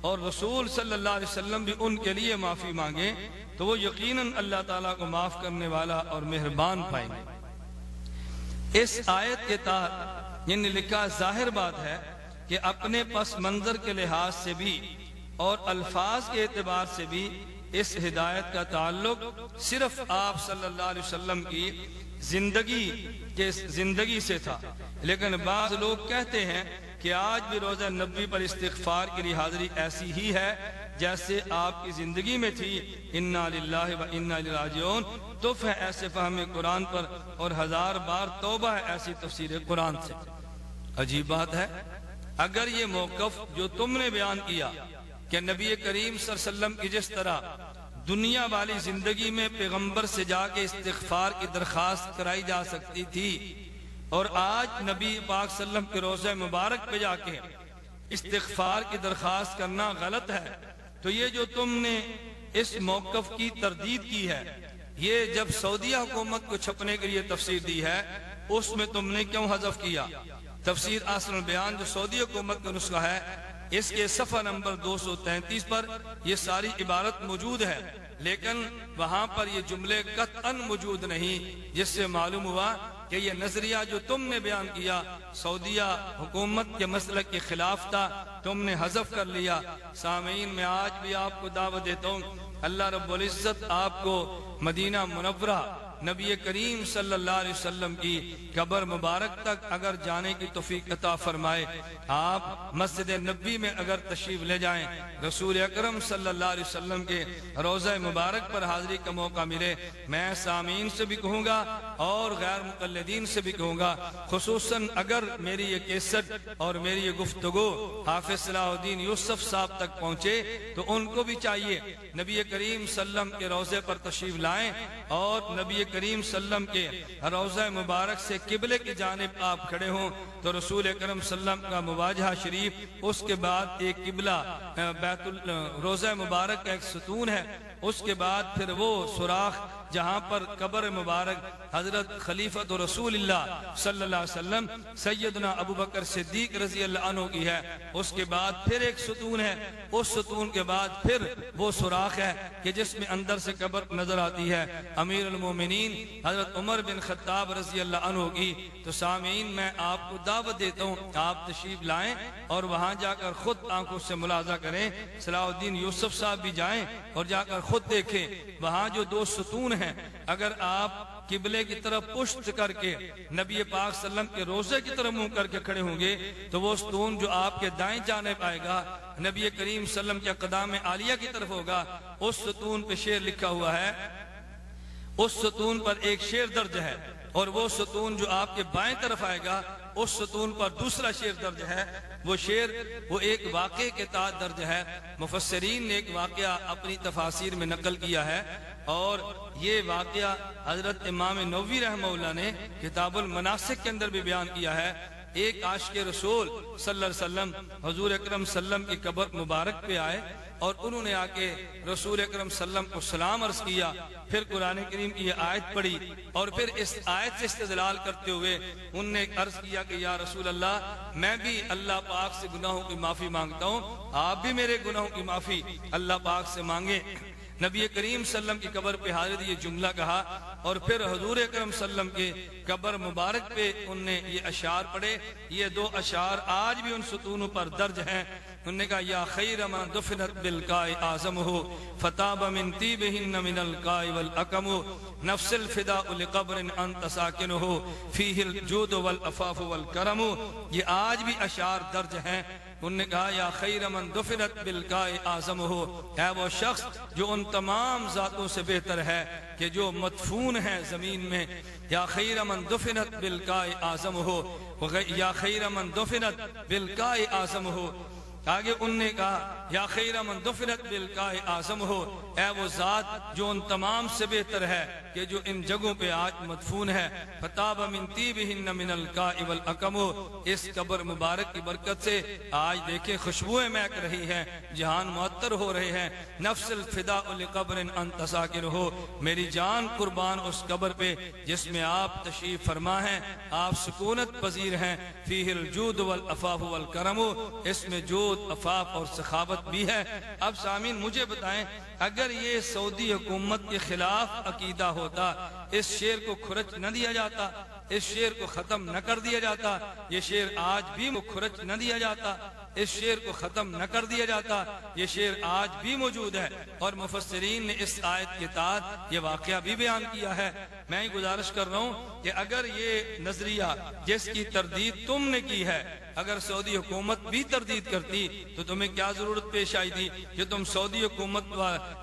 اور رسول صلی اللہ علیہ وسلم بھی ان کے لیے معافی مانگیں تو وہ یقیناً اللہ تعالیٰ کو معاف کرنے والا اور مہربان پائیں گے. اس آیت کے تحت یعنی لکھا ظاہر بات ہے کہ اپنے پس منظر کے لحاظ سے بھی اور الفاظ کے اعتبار سے بھی اس ہدایت کا تعلق صرف آپ صلی اللہ علیہ وسلم کی زندگی سے تھا. لیکن بعض لوگ کہتے ہیں کہ آج بھی روزہ نبوی پر استغفار کی حاضری ایسی ہی ہے جیسے آپ کی زندگی میں تھی. انا للہ و انا الیہ راجعون تف ہے ایسے فہم قرآن پر اور 1000 بار توبہ ہے ایسی تفسیر قرآن سے. عجیب بات ہے، اگر یہ موقف جو تم نے بیان کیا کہ نبی کریم صلی اللہ علیہ وسلم کی جس طرح دنیا والی زندگی میں پیغمبر سے جا کے استغفار کی درخواست کرائی جا سکتی تھی اور آج نبی پاک صلی اللہ علیہ وسلم کے روضہ مبارک پہ جا کے استغفار کی درخواست کرنا غلط ہے، تو یہ جو تم نے اس موقف کی تردید کی ہے، یہ جب سعودیہ حکومت کو چھپنے کے لیے تفسیر دی ہے اس میں تم نے کیوں حذف کیا؟ تفسیر احسن البیان جو سعودی حکومت کا نسخہ ہے اس کے صفحہ نمبر 233 پر یہ ساری عبارت موجود ہے، لیکن وہاں پر یہ جملے قطعاً موجود نہیں، جس سے معلوم ہوا کہ یہ نظریہ جو تم نے بیان کیا سعودیہ حکومت کے مسلک کے خلاف تھا، تم نے حذف کر لیا. سامعین میں آج بھی آپ کو دعوت دیتا ہوں، اللہ رب العزت آپ کو مدینہ منورہ نبی کریم صلی اللہ علیہ وسلم کی قبر مبارک تک اگر جانے کی توفیق عطا فرمائے. آپ مسجد نبی میں اگر تشریف لے جائیں، رسول اکرم صلی اللہ علیہ وسلم کے روضہ مبارک پر حاضری کا موقع ملے، میں سامعین سے بھی کہوں گا اور غیر مقلدین سے بھی کہوں گا، خصوصاً اگر میری یہ کیسٹ اور میری یہ گفتگو حافظ صلاح الدین یوسف صاحب تک پہنچے تو ان کو بھی چاہیے نبی کریم صلی اللہ علیہ وسلم کے روضے پر تشریف لائیں اور نبی کریم صلی اللہ علیہ وسلم کے روضہ مبارک سے قبلے کی جانب آپ کھڑے ہوں تو رسول اکرم صلی اللہ علیہ وسلم کا مواجہہ شریف، اس کے بعد ایک قبلہ روضہ مبارک کا ایک ستون ہے، اس کے بعد پھر وہ سوراخ جہاں پر قبر مبارک حضرت خلیفۃ رسول اللہ صلی اللہ علیہ وسلم سیدنا ابو بکر صدیق رضی اللہ عنہ کی ہے، اس کے بعد پھر ایک ستون ہے، اس ستون کے بعد پھر وہ سوراخ ہے کہ جس میں اندر سے قبر نظر آتی ہے امیر المومنین حضرت عمر بن خطاب رضی اللہ عنہ کی. تو سامعین میں آپ کو دعوت دیتا ہوں آپ تشریف لائیں اور وہاں جا کر خود آنکھوں سے ملاحظہ کریں. صلاح الدین یوسف صاحب بھی جائیں اور جا کر خود دیکھیں وہاں جو 2 ستون ہیں، اگر آپ قبلے کی طرف پشت کر کے نبی پاک صلی اللہ علیہ وسلم کے روضے کی طرف منہ کر کے کھڑے ہوں گے تو وہ ستون جو آپ کے دائیں جانب آئے گا نبی کریم صلی اللہ علیہ وسلم کے اقدام عالیہ کی طرف ہوگا. اس ستون پہ شعر لکھا ہوا ہے، اس ستون پر ایک شعر درج ہے، اور وہ ستون جو آپ کے بائیں طرف آئے گا اس ستون پر دوسرا شعر درج ہے. وہ شعر وہ ایک واقعے کے تحت درج ہے. مفسرین نے ایک واقعہ اپنی تفاسیر میں نقل کیا ہے اور یہ واقعہ حضرت امام نووی رحمہ اللہ نے کتاب المناسک کے اندر بھی بیان کیا ہے. ایک عاشق رسول صلی اللہ علیہ وسلم حضور اکرم صلی اللہ علیہ وسلم کی قبر مبارک پہ آئے اور انہوں نے آ کے رسول اکرم صلی اللہ علیہ وسلم کو سلام عرض کیا، پھر قرآن کریم کی یہ آیت پڑھی اور پھر اس آیت سے استدلال کرتے ہوئے انہوں نے عرض کیا کہ یا رسول اللہ میں بھی اللہ پاک سے گناہوں کی معافی مانگتا ہوں، آپ بھی میرے گناہوں کی معافی اللہ پاک سے مانگیں. نبی کریم صلی اللہ علیہ وسلم کی قبر پہ حاضر یہ جملہ کہا اور پھر حضور اکرم صلی اللہ علیہ وسلم کے قبر مبارک پہ انہوں نے یہ اشعار پڑھے. یہ 2 اشعار آج بھی ان ستونوں پر درج ہیں. انہوں نے کہا یا خیر ما دفنت بالقاء اعظمہ فتاب من طیبہن من القاء والاکم نفس الفداء لقبر انت ساکنہ فیہ الجود والعفاف والکرم. یہ آج بھی اشعار درج ہیں. انہوں نے کہا یا خیر من دفنت بالقاء اعظمہ، ہے وہ شخص جو ان تمام ذاتوں سے بہتر ہے کہ جو مدفون ہے زمین میں. یا خیر من دفنت بالقاء اعظمہ، یا خیر من دفنت بالقاء اعظمہ. آگے انہوں نے کہا یا خیر من دفنت بالقاء اعظمہ، اے وہ ذات جو ان تمام سے بہتر ہے کہ جو ان جگہوں پہ آج مدفون ہے. فطاب من طیبہن من القاء والاکم، اس قبر مبارک کی برکت سے آج دیکھیں خوشبوئیں مہک رہی ہیں، جہان معطر ہو رہے ہیں. نفس الفداء لقبر انت ساکنہ، میری جان قربان اس قبر پہ جس میں آپ تشریف فرما ہیں، آپ سکونت پذیر ہیں. فیہ الجود والعفاف والکرم، اس میں جود، عفاف اور سخاوت بھی ہے. اب سامعین مجھے بتائیں، اگر یہ سعودی حکومت کے خلاف عقیدہ ہوتا، اس شعر کو کھرچ نہ دیا جاتا، اس شعر کو ختم نہ کر دیا جاتا، یہ شعر آج بھی کھرچ نہ دیا جاتا، اس شعر کو ختم نہ کر دیا جاتا، یہ شعر آج بھی موجود ہے. اور مفسرین نے اس آیت کے تحت یہ واقعہ بھی بیان کیا ہے. میں ہی گزارش کر رہا ہوں کہ اگر یہ نظریہ جس کی تردید تم نے کی ہے، اگر سعودی حکومت بھی تردید کرتی تو تمہیں کیا ضرورت پیش آئی تھی کہ تم سعودی حکومت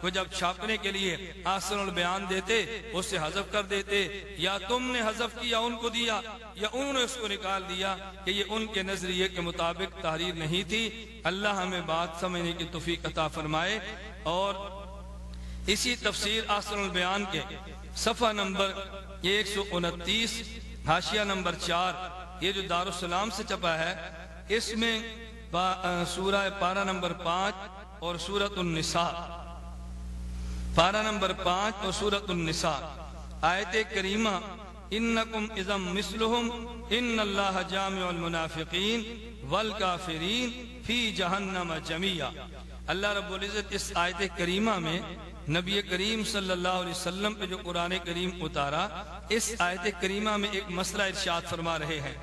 کو جب چھاپنے کے لیے احسن البیان دیتے اسے حذف کر دیتے، یا تم نے حذف کیا ان کو دیا، یا انہوں نے اس کو نکال دیا کہ یہ ان کے نظریے کے مطابق تحریر نہیں تھی. اللہ ہمیں بات سمجھنے کی توفیق عطا فرمائے. اور اسی تفسیر احسن البیان کے صفحہ نمبر 129 حاشیہ نمبر 4، یہ جو دارالسلام سے چھپا ہے، اس میں سورہ پارہ نمبر 5 اور سورۃ النساء، پارہ نمبر 5 اور سورۃ النساء آیت کریمہ انکم اذم مثلہم ان اللہ جامع المنافقین والکافرین فی جہنم جمیعا. اللہ رب العزت اس آیت کریمہ میں نبی کریم صلی اللہ علیہ وسلم پہ جو قرآن کریم اتارا، اس آیت کریمہ میں ایک مسئلہ ارشاد فرما رہے ہیں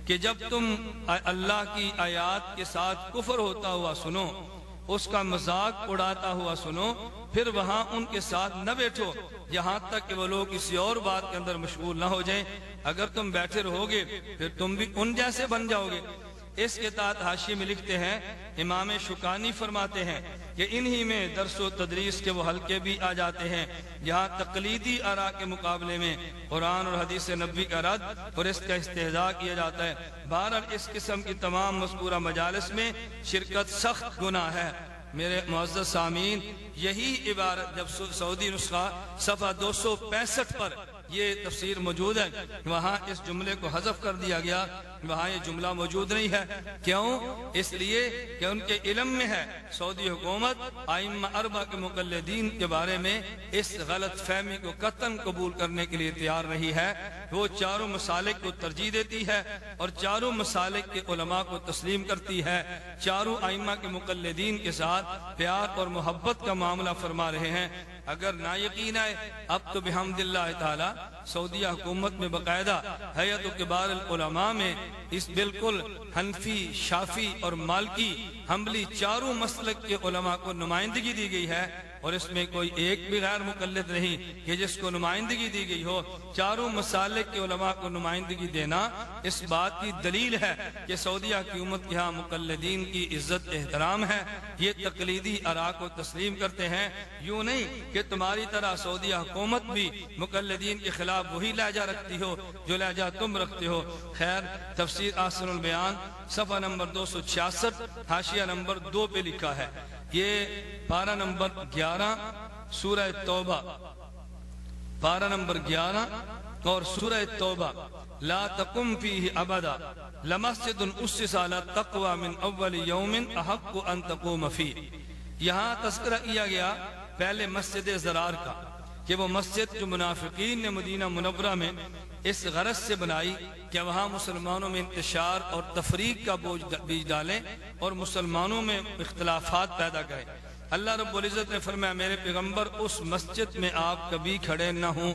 کہ جب تم اللہ کی آیات کے ساتھ کفر ہوتا ہوا سنو، اس کا مذاق اڑاتا ہوا سنو، پھر وہاں ان کے ساتھ نہ بیٹھو یہاں تک کہ وہ لوگ کسی اور بات کے اندر مشغول نہ ہو جائیں. اگر تم بیٹھے رہو گے پھر تم بھی ان جیسے بن جاؤ گے. اس کے تحت حاشیے میں لکھتے ہیں، امام شوکانی فرماتے ہیں کہ انہی میں درس و تدریس کے وہ حلقے بھی آ جاتے ہیں جہاں تقلیدی آراء کے مقابلے میں قرآن اور حدیث نبوی کا رد اور اس کا استہزاء کیا جاتا ہے. بہرحال اس قسم کی تمام مذکورہ مجالس میں شرکت سخت گناہ ہے. میرے معزز سامعین، یہی عبارت جب سعودی نسخہ صفحہ 265 پر یہ تفسیر موجود ہے، وہاں اس جملے کو حذف کر دیا گیا، وہاں یہ جملہ موجود نہیں ہے. کیوں؟ اس لیے کہ ان کے علم میں ہے سعودی حکومت ائمہ اربعہ کے مقلدین کے بارے میں اس غلط فہمی کو قطعاً قبول کرنے کے لیے تیار نہیں ہے. وہ چاروں مسالک کو ترجیح دیتی ہے اور چاروں مسالک کے علماء کو تسلیم کرتی ہے. چاروں ائمہ کے مقلدین کے ساتھ پیار اور محبت کا معاملہ فرما رہے ہیں. اگر نا یقین ہے، اب تو بحمد اللہ تعالی سعودیہ حکومت میں باقاعدہ ہیئت کبار العلماء میں اس بالکل حنفی، شافی اور مالکی، حنبلی چاروں مسلک کے علماء کو نمائندگی دی گئی ہے، اور اس میں کوئی ایک بھی غیر مقلد نہیں کہ جس کو نمائندگی دی گئی ہو. چاروں مسالک کے علماء کو نمائندگی دینا اس بات کی دلیل ہے کہ سعودیہ حکومت کے ہاں مقلدین کی عزت احترام ہے. یہ تقلیدی آراء کو تسلیم کرتے ہیں. یوں نہیں کہ تمہاری طرح سعودیہ حکومت بھی مقلدین کے خلاف وہی لہجہ رکھتی ہو جو لہجہ تم رکھتے ہو. خیر، تفسیر احسن البیان صفحہ نمبر 266 حاشیہ نمبر 2 پہ لکھا ہے، یہ پارہ نمبر 11 سورہ توبہ، پارہ نمبر 11 اور سورہ توبہ، لا تقم فیہ ابدا لمسجد اسس علی التقوی من اول یوم احق ان تقوم فیہ. یہاں تذکرہ کیا گیا پہلے مسجد زرار کا کہ وہ مسجد جو منافقین نے مدینہ منورہ میں اس غرض سے بنائی کہ وہاں مسلمانوں میں انتشار اور تفریق کا بیج ڈالیں اور مسلمانوں میں اختلافات پیدا کریں. اللہ رب العزت نے فرمایا میرے پیغمبر اس مسجد میں آپ کبھی کھڑے نہ ہوں.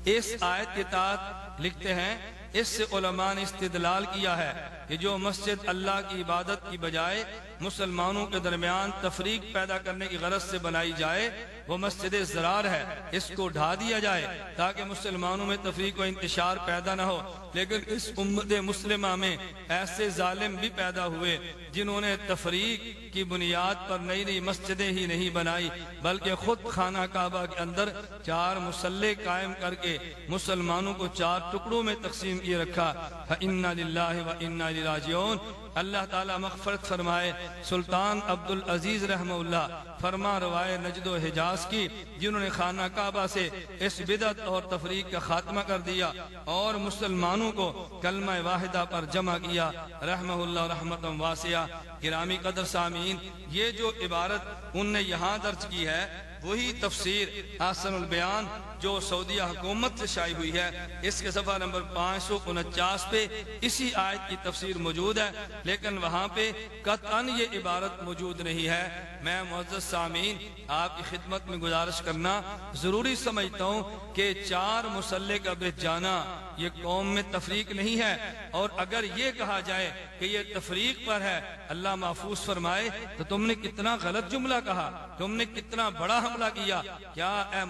اس آیت کے تحت لکھتے ہیں، اس سے علماء نے استدلال کیا ہے کہ جو مسجد اللہ کی عبادت کی بجائے مسلمانوں کے درمیان تفریق پیدا کرنے کی غرض سے بنائی جائے وہ مسجد زرار ہے، اس کو ڈھا دیا جائے تاکہ مسلمانوں میں تفریق و انتشار پیدا نہ ہو۔ لیکن اس امت مسلمہ میں ایسے ظالم بھی پیدا ہوئے جنہوں نے تفریق کی بنیاد پر نئی نئی مسجدیں ہی نہیں بنائی بلکہ خود خانہ کعبہ کے اندر 4 مصلے قائم کر کے مسلمانوں کو 4 ٹکڑوں میں تقسیم کیے رکھا۔ فَإِنَّا لِلَّهِ وَإِنَّا إِلَيْهِ راجعون۔ اللہ تعالیٰ مغفرت فرمائے سلطان عبدالعزیز رحمہ اللہ فرما روائے نجد و حجاز کی، جنہوں نے خانہ کعبہ سے اس بدعت اور تفریق کا خاتمہ کر دیا اور مسلمانوں کو کلمہ واحدہ پر جمع کیا، رحمہ اللہ رحمت واسعہ۔ گرامی قدر سامعین، یہ جو عبارت ان نے یہاں درج کی ہے وہی تفسیر احسن البیان جو سعودیہ حکومت سے شائع ہوئی ہے، اس کے صفحہ نمبر 549 پہ اسی آیت کی تفسیر موجود ہے، لیکن وہاں پہ قطعاً یہ عبارت موجود نہیں ہے۔ میں معزز سامعین آپ کی خدمت میں گزارش کرنا ضروری سمجھتا ہوں کہ 4 مصلے کا بچ جانا یہ قوم میں تفریق نہیں ہے، اور اگر یہ کہا جائے کہ یہ تفریق پر ہے، اللہ محفوظ فرمائے، تو تم نے کتنا غلط جملہ کہا، تم نے کتنا بڑا حملہ کیا۔ کیا اے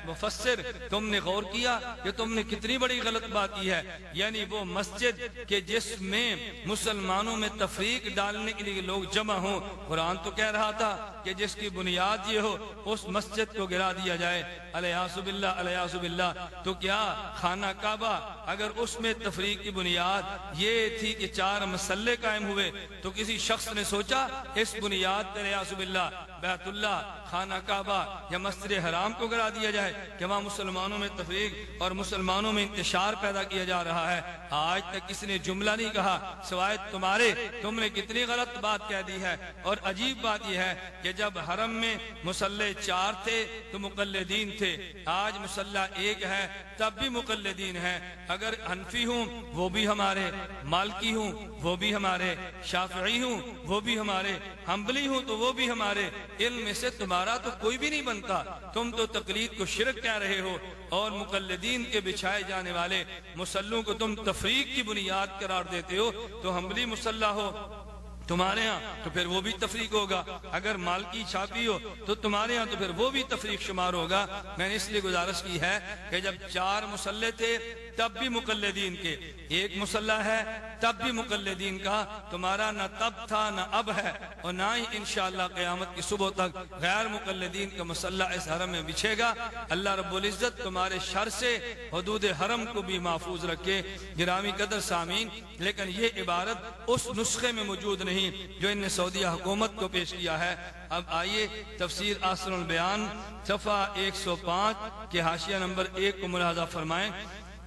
مفسر تم نے غور کیا کہ تم نے کتنی بڑی غلط بات کی ہے؟ یعنی وہ مسجد کہ جس میں مسلمانوں میں تفریق ڈالنے کے لیے لوگ جمع ہوں، قرآن تو کہہ رہا تھا کہ جس کی بنیاد یہ ہو اس مسجد کو گرا دیا جائے، الیاذ باللہ الیاذ باللہ۔ تو کیا خانہ کعبہ اگر اس میں تفریق کی بنیاد یہ تھی کہ 4 مسلے قائم ہوئے تو کسی شخص نے سوچا اس بنیاد پر الیاذ باللہ بیت اللہ، خانہ کعبہ یا مسجد حرام کو گرا دیا جائے کہ وہاں مسلمانوں میں تفریق اور مسلمانوں میں انتشار پیدا کیا جا رہا ہے؟ آج تک کسی نے جملہ نہیں کہا سوائے تمہارے، تم نے کتنی غلط بات کہہ دی ہے۔ اور عجیب بات یہ ہے کہ جب حرم میں مصلے 4 تھے تو مقلدین تھے، آج مصلی 1 ہے تب بھی مقلدین ہیں۔ اگر حنفی ہوں وہ بھی ہمارے، مالکی ہوں وہ بھی ہمارے، شافعی ہوں وہ بھی ہمارے، حنبلی ہوں تو وہ بھی ہمارے۔ علم میں سے تمہارا تو کوئی بھی نہیں بنتا، تم تو تقلید کو شرک کہہ رہے ہو، اور مقلدین کے بچھائے جانے والے مصلوں کو تم تفریق کی بنیاد قرار دیتے ہو۔ تو حنبلی مصلی ہو تمہارے ہاں تو پھر وہ بھی تفریق ہوگا، اگر مالکی شافعی ہو تو تمہارے ہاں تو پھر وہ بھی تفریق شمار ہوگا۔ میں نے اس لیے گزارش کی ہے کہ جب 4 مصلے تھے تب بھی مقلدین کے، 1 مصلی ہے تب بھی مقلدین کا، تمہارا نہ تب تھا نہ اب ہے، اور نہ ہی انشاءاللہ قیامت کی صبح تک غیر مقلدین کا مصلی اس حرم میں بچھے گا۔ اللہ رب العزت تمہارے شر سے حدود حرم کو بھی محفوظ رکھے۔ گرامی قدر سامعین، لیکن یہ عبارت اس نسخے میں موجود نہیں جو ان نے سعودیہ حکومت کو پیش کیا ہے۔ اب آئیے تفسیر احسن البیان صفحہ 105 کے حاشیہ نمبر 1 کو ملاحظہ فرمائیں۔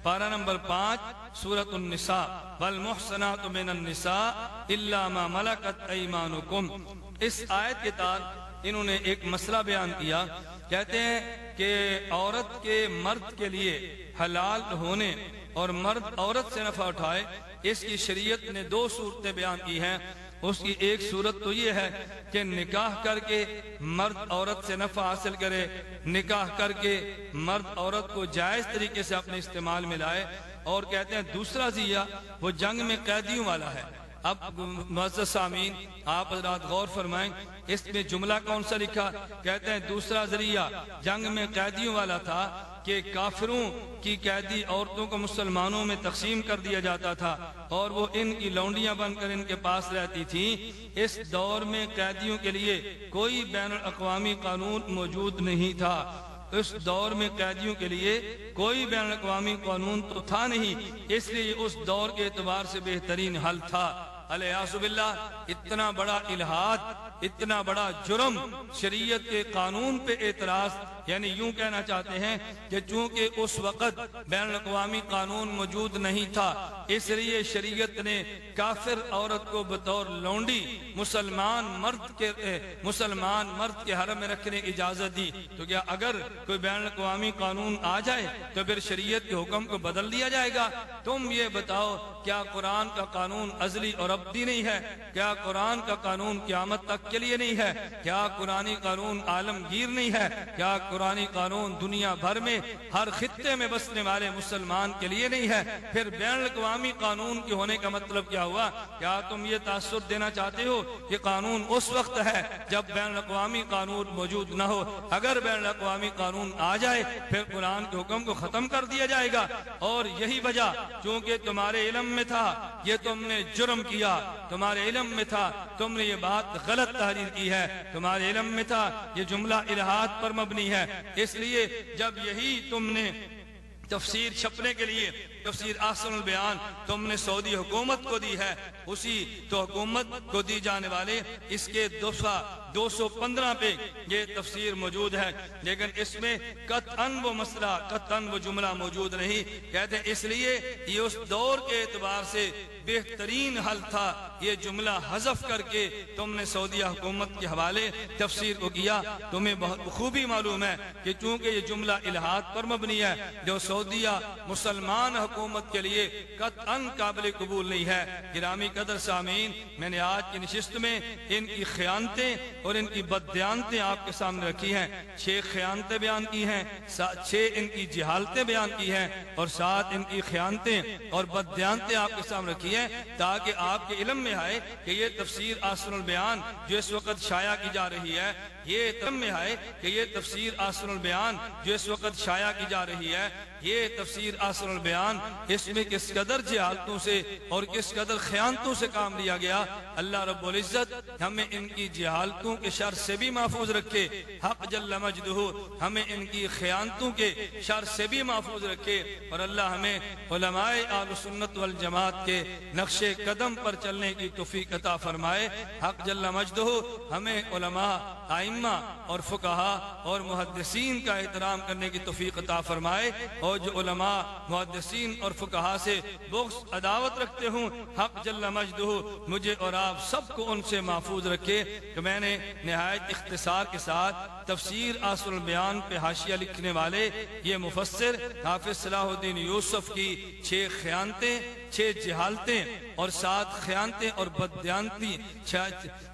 پارہ نمبر 5 سورۃ النساء، والمحصنات من النساء الا ما ملکت ایمانکم۔ اس آیت کے تحت انہوں نے ایک مسئلہ بیان کیا، کہتے ہیں کہ عورت کے مرد کے لیے حلال ہونے اور مرد عورت سے نفع اٹھائے، اس کی شریعت نے 2 صورتیں بیان کی ہیں۔ اس کی ایک صورت تو یہ ہے کہ نکاح کر کے مرد عورت سے نفع حاصل کرے، نکاح کر کے مرد عورت کو جائز طریقے سے اپنے استعمال میں لائے، اور کہتے ہیں دوسرا ذریعہ وہ جنگ میں قیدیوں والا ہے۔ اب معزز سامعین آپ حضرات غور فرمائیں، اس میں جملہ کون سا لکھا؟ کہتے ہیں دوسرا ذریعہ جنگ میں قیدیوں والا تھا کہ کافروں کی قیدی عورتوں کو مسلمانوں میں تقسیم کر دیا جاتا تھا اور وہ ان کی لونڈیاں بن کر ان کے پاس رہتی تھیں۔ اس دور میں قیدیوں کے لیے کوئی بین الاقوامی قانون موجود نہیں تھا، اس دور میں قیدیوں کے لیے کوئی بین الاقوامی قانون تو تھا نہیں، اس لیے اس دور کے اعتبار سے بہترین حل تھا۔ الیاذ باللہ، اتنا بڑا الہاد، اتنا بڑا جرم، شریعت کے قانون پہ اعتراض، یعنی یوں کہنا چاہتے ہیں کہ چونکہ اس وقت بین الاقوامی قانون موجود نہیں تھا، اس لیے شریعت نے کافر عورت کو بطور لونڈی مسلمان مرد کے حرم میں رکھنے کی اجازت دی۔ تو کیا اگر کوئی بین الاقوامی قانون آ جائے تو پھر شریعت کے حکم کو بدل دیا جائے گا؟ تم یہ بتاؤ کیا قرآن کا قانون ازلی اور ابدی نہیں ہے؟ کیا قرآن کا قانون قیامت تک کے لیے نہیں ہے؟ کیا قرآنی قانون عالمگیر نہیں ہے؟ کیا قرآنی قانون دنیا بھر میں ہر خطے میں بسنے والے مسلمان کے لیے نہیں ہے؟ پھر بین الاقوامی قانون کے ہونے کا مطلب کیا ہوا؟ کیا تم یہ تاثر دینا چاہتے ہو کہ قانون اس وقت ہے جب بین الاقوامی قانون موجود نہ ہو؟ اگر بین الاقوامی قانون آ جائے پھر قرآن کے حکم کو ختم کر دیا جائے گا۔ اور یہی وجہ، چونکہ تمہارے علم میں تھا یہ تم نے جرم کیا، تمہارے علم میں تھا تم نے یہ بات غلط تحریر کی ہے، تمہارے علم میں تھا یہ جملہ الہات پر مبنی ہے، اس لیے جب یہی تم نے تفسیر چھپنے کے لیے تفسیر احسن البیان تم نے سعودی حکومت کو دی ہے، اسی تو حکومت کو دی جانے والے اس کے 215 پہ یہ تفسیر موجود ہے، لیکن اس میں قطعاً وہ مسئلہ قطعاً وہ جملہ موجود نہیں۔ کہتے ہیں اس لیے یہ اس دور کے اعتبار سے بہترین حل تھا، یہ جملہ حذف کر کے تم نے سعودی حکومت کے حوالے تفسیر کو کیا۔ تمہیں بہت خوبی معلوم ہے کہ چونکہ یہ جملہ الہات پر مبنی ہے، جو سعودیہ مسلمان حکومت کے لیے قطعاً قابل قبول نہیں ہے۔ گرامی قدر سامعین، میں نے آج کی نشست میں ان کی خیانتیں اور ان کی بددیانتیں آپ کے سامنے رکھی ہیں۔ 6 خیانتیں بیان کی ہیں، 6 ان کی جہالتیں بیان کی ہیں، اور 7 ان کی خیانتیں اور بددیانتیں آپ کے سامنے رکھی ہیں، تاکہ آپ کے علم میں آئے کہ یہ تفسیر احسن البیان جو اس وقت شائع کی جا رہی ہے، یہ علم میں آئے کہ یہ تفسیر احسن البیان جو اس وقت شائع کی جا رہی ہے، یہ تفسیر احسن البیان اس میں کس قدر جہالتوں سے اور کس قدر خیانتوں سے کام لیا گیا۔ اللہ رب العزت ہمیں ان کی جہالتوں کے شر سے بھی محفوظ رکھے، حق جل مجدہ ہمیں ان کی خیانتوں کے شر سے بھی محفوظ رکھے، اور اللہ ہمیں علماء اہل سنت والجماعت کے نقش قدم پر چلنے کی توفیق عطا فرمائے۔ حق جل مجدہ ہمیں علماء، ائمہ اور فقہا اور محدثین کا احترام کرنے کی توفیق عطا فرمائے، اور جو علماء، محدثین اور فقہا سے بغض عداوت رکھتے ہوں، حق جل مجدہ مجھے اور آپ سب کو ان سے محفوظ رکھے۔ کہ میں نے نہایت اختصار کے ساتھ تفسیر احسن البیان پہ حاشیہ لکھنے والے یہ مفسر حافظ صلاح الدین یوسف کی 6 خیانتیں، 6 جہالتیں اور 7 خیانتیں اور بددیانتی،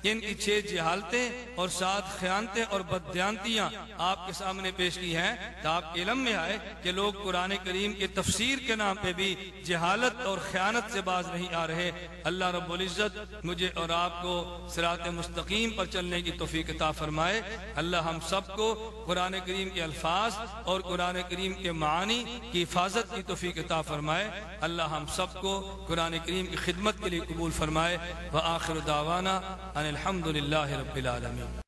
ان کی 6 جہالتیں اور 7 خیانتیں اور بددیانتیاں آپ کے سامنے پیش کی ہیں، تو آپ کے علم میں آئے کہ لوگ قرآن کریم کے تفسیر کے نام پہ بھی جہالت اور خیانت سے باز نہیں آ رہے۔ اللہ رب العزت مجھے اور آپ کو صراط مستقیم پر چلنے کی توفیق عطا فرمائے۔ اللہ ہم سب کو قرآن کریم کے الفاظ اور قرآن کریم کے معانی کی حفاظت کی توفیق عطا فرمائے۔ اللہ ہم سب کو قرآن کریم کی خدمت کے لیے قبول فرمائے۔ وآخر دعوانا ان الحمد للہ رب العالمین۔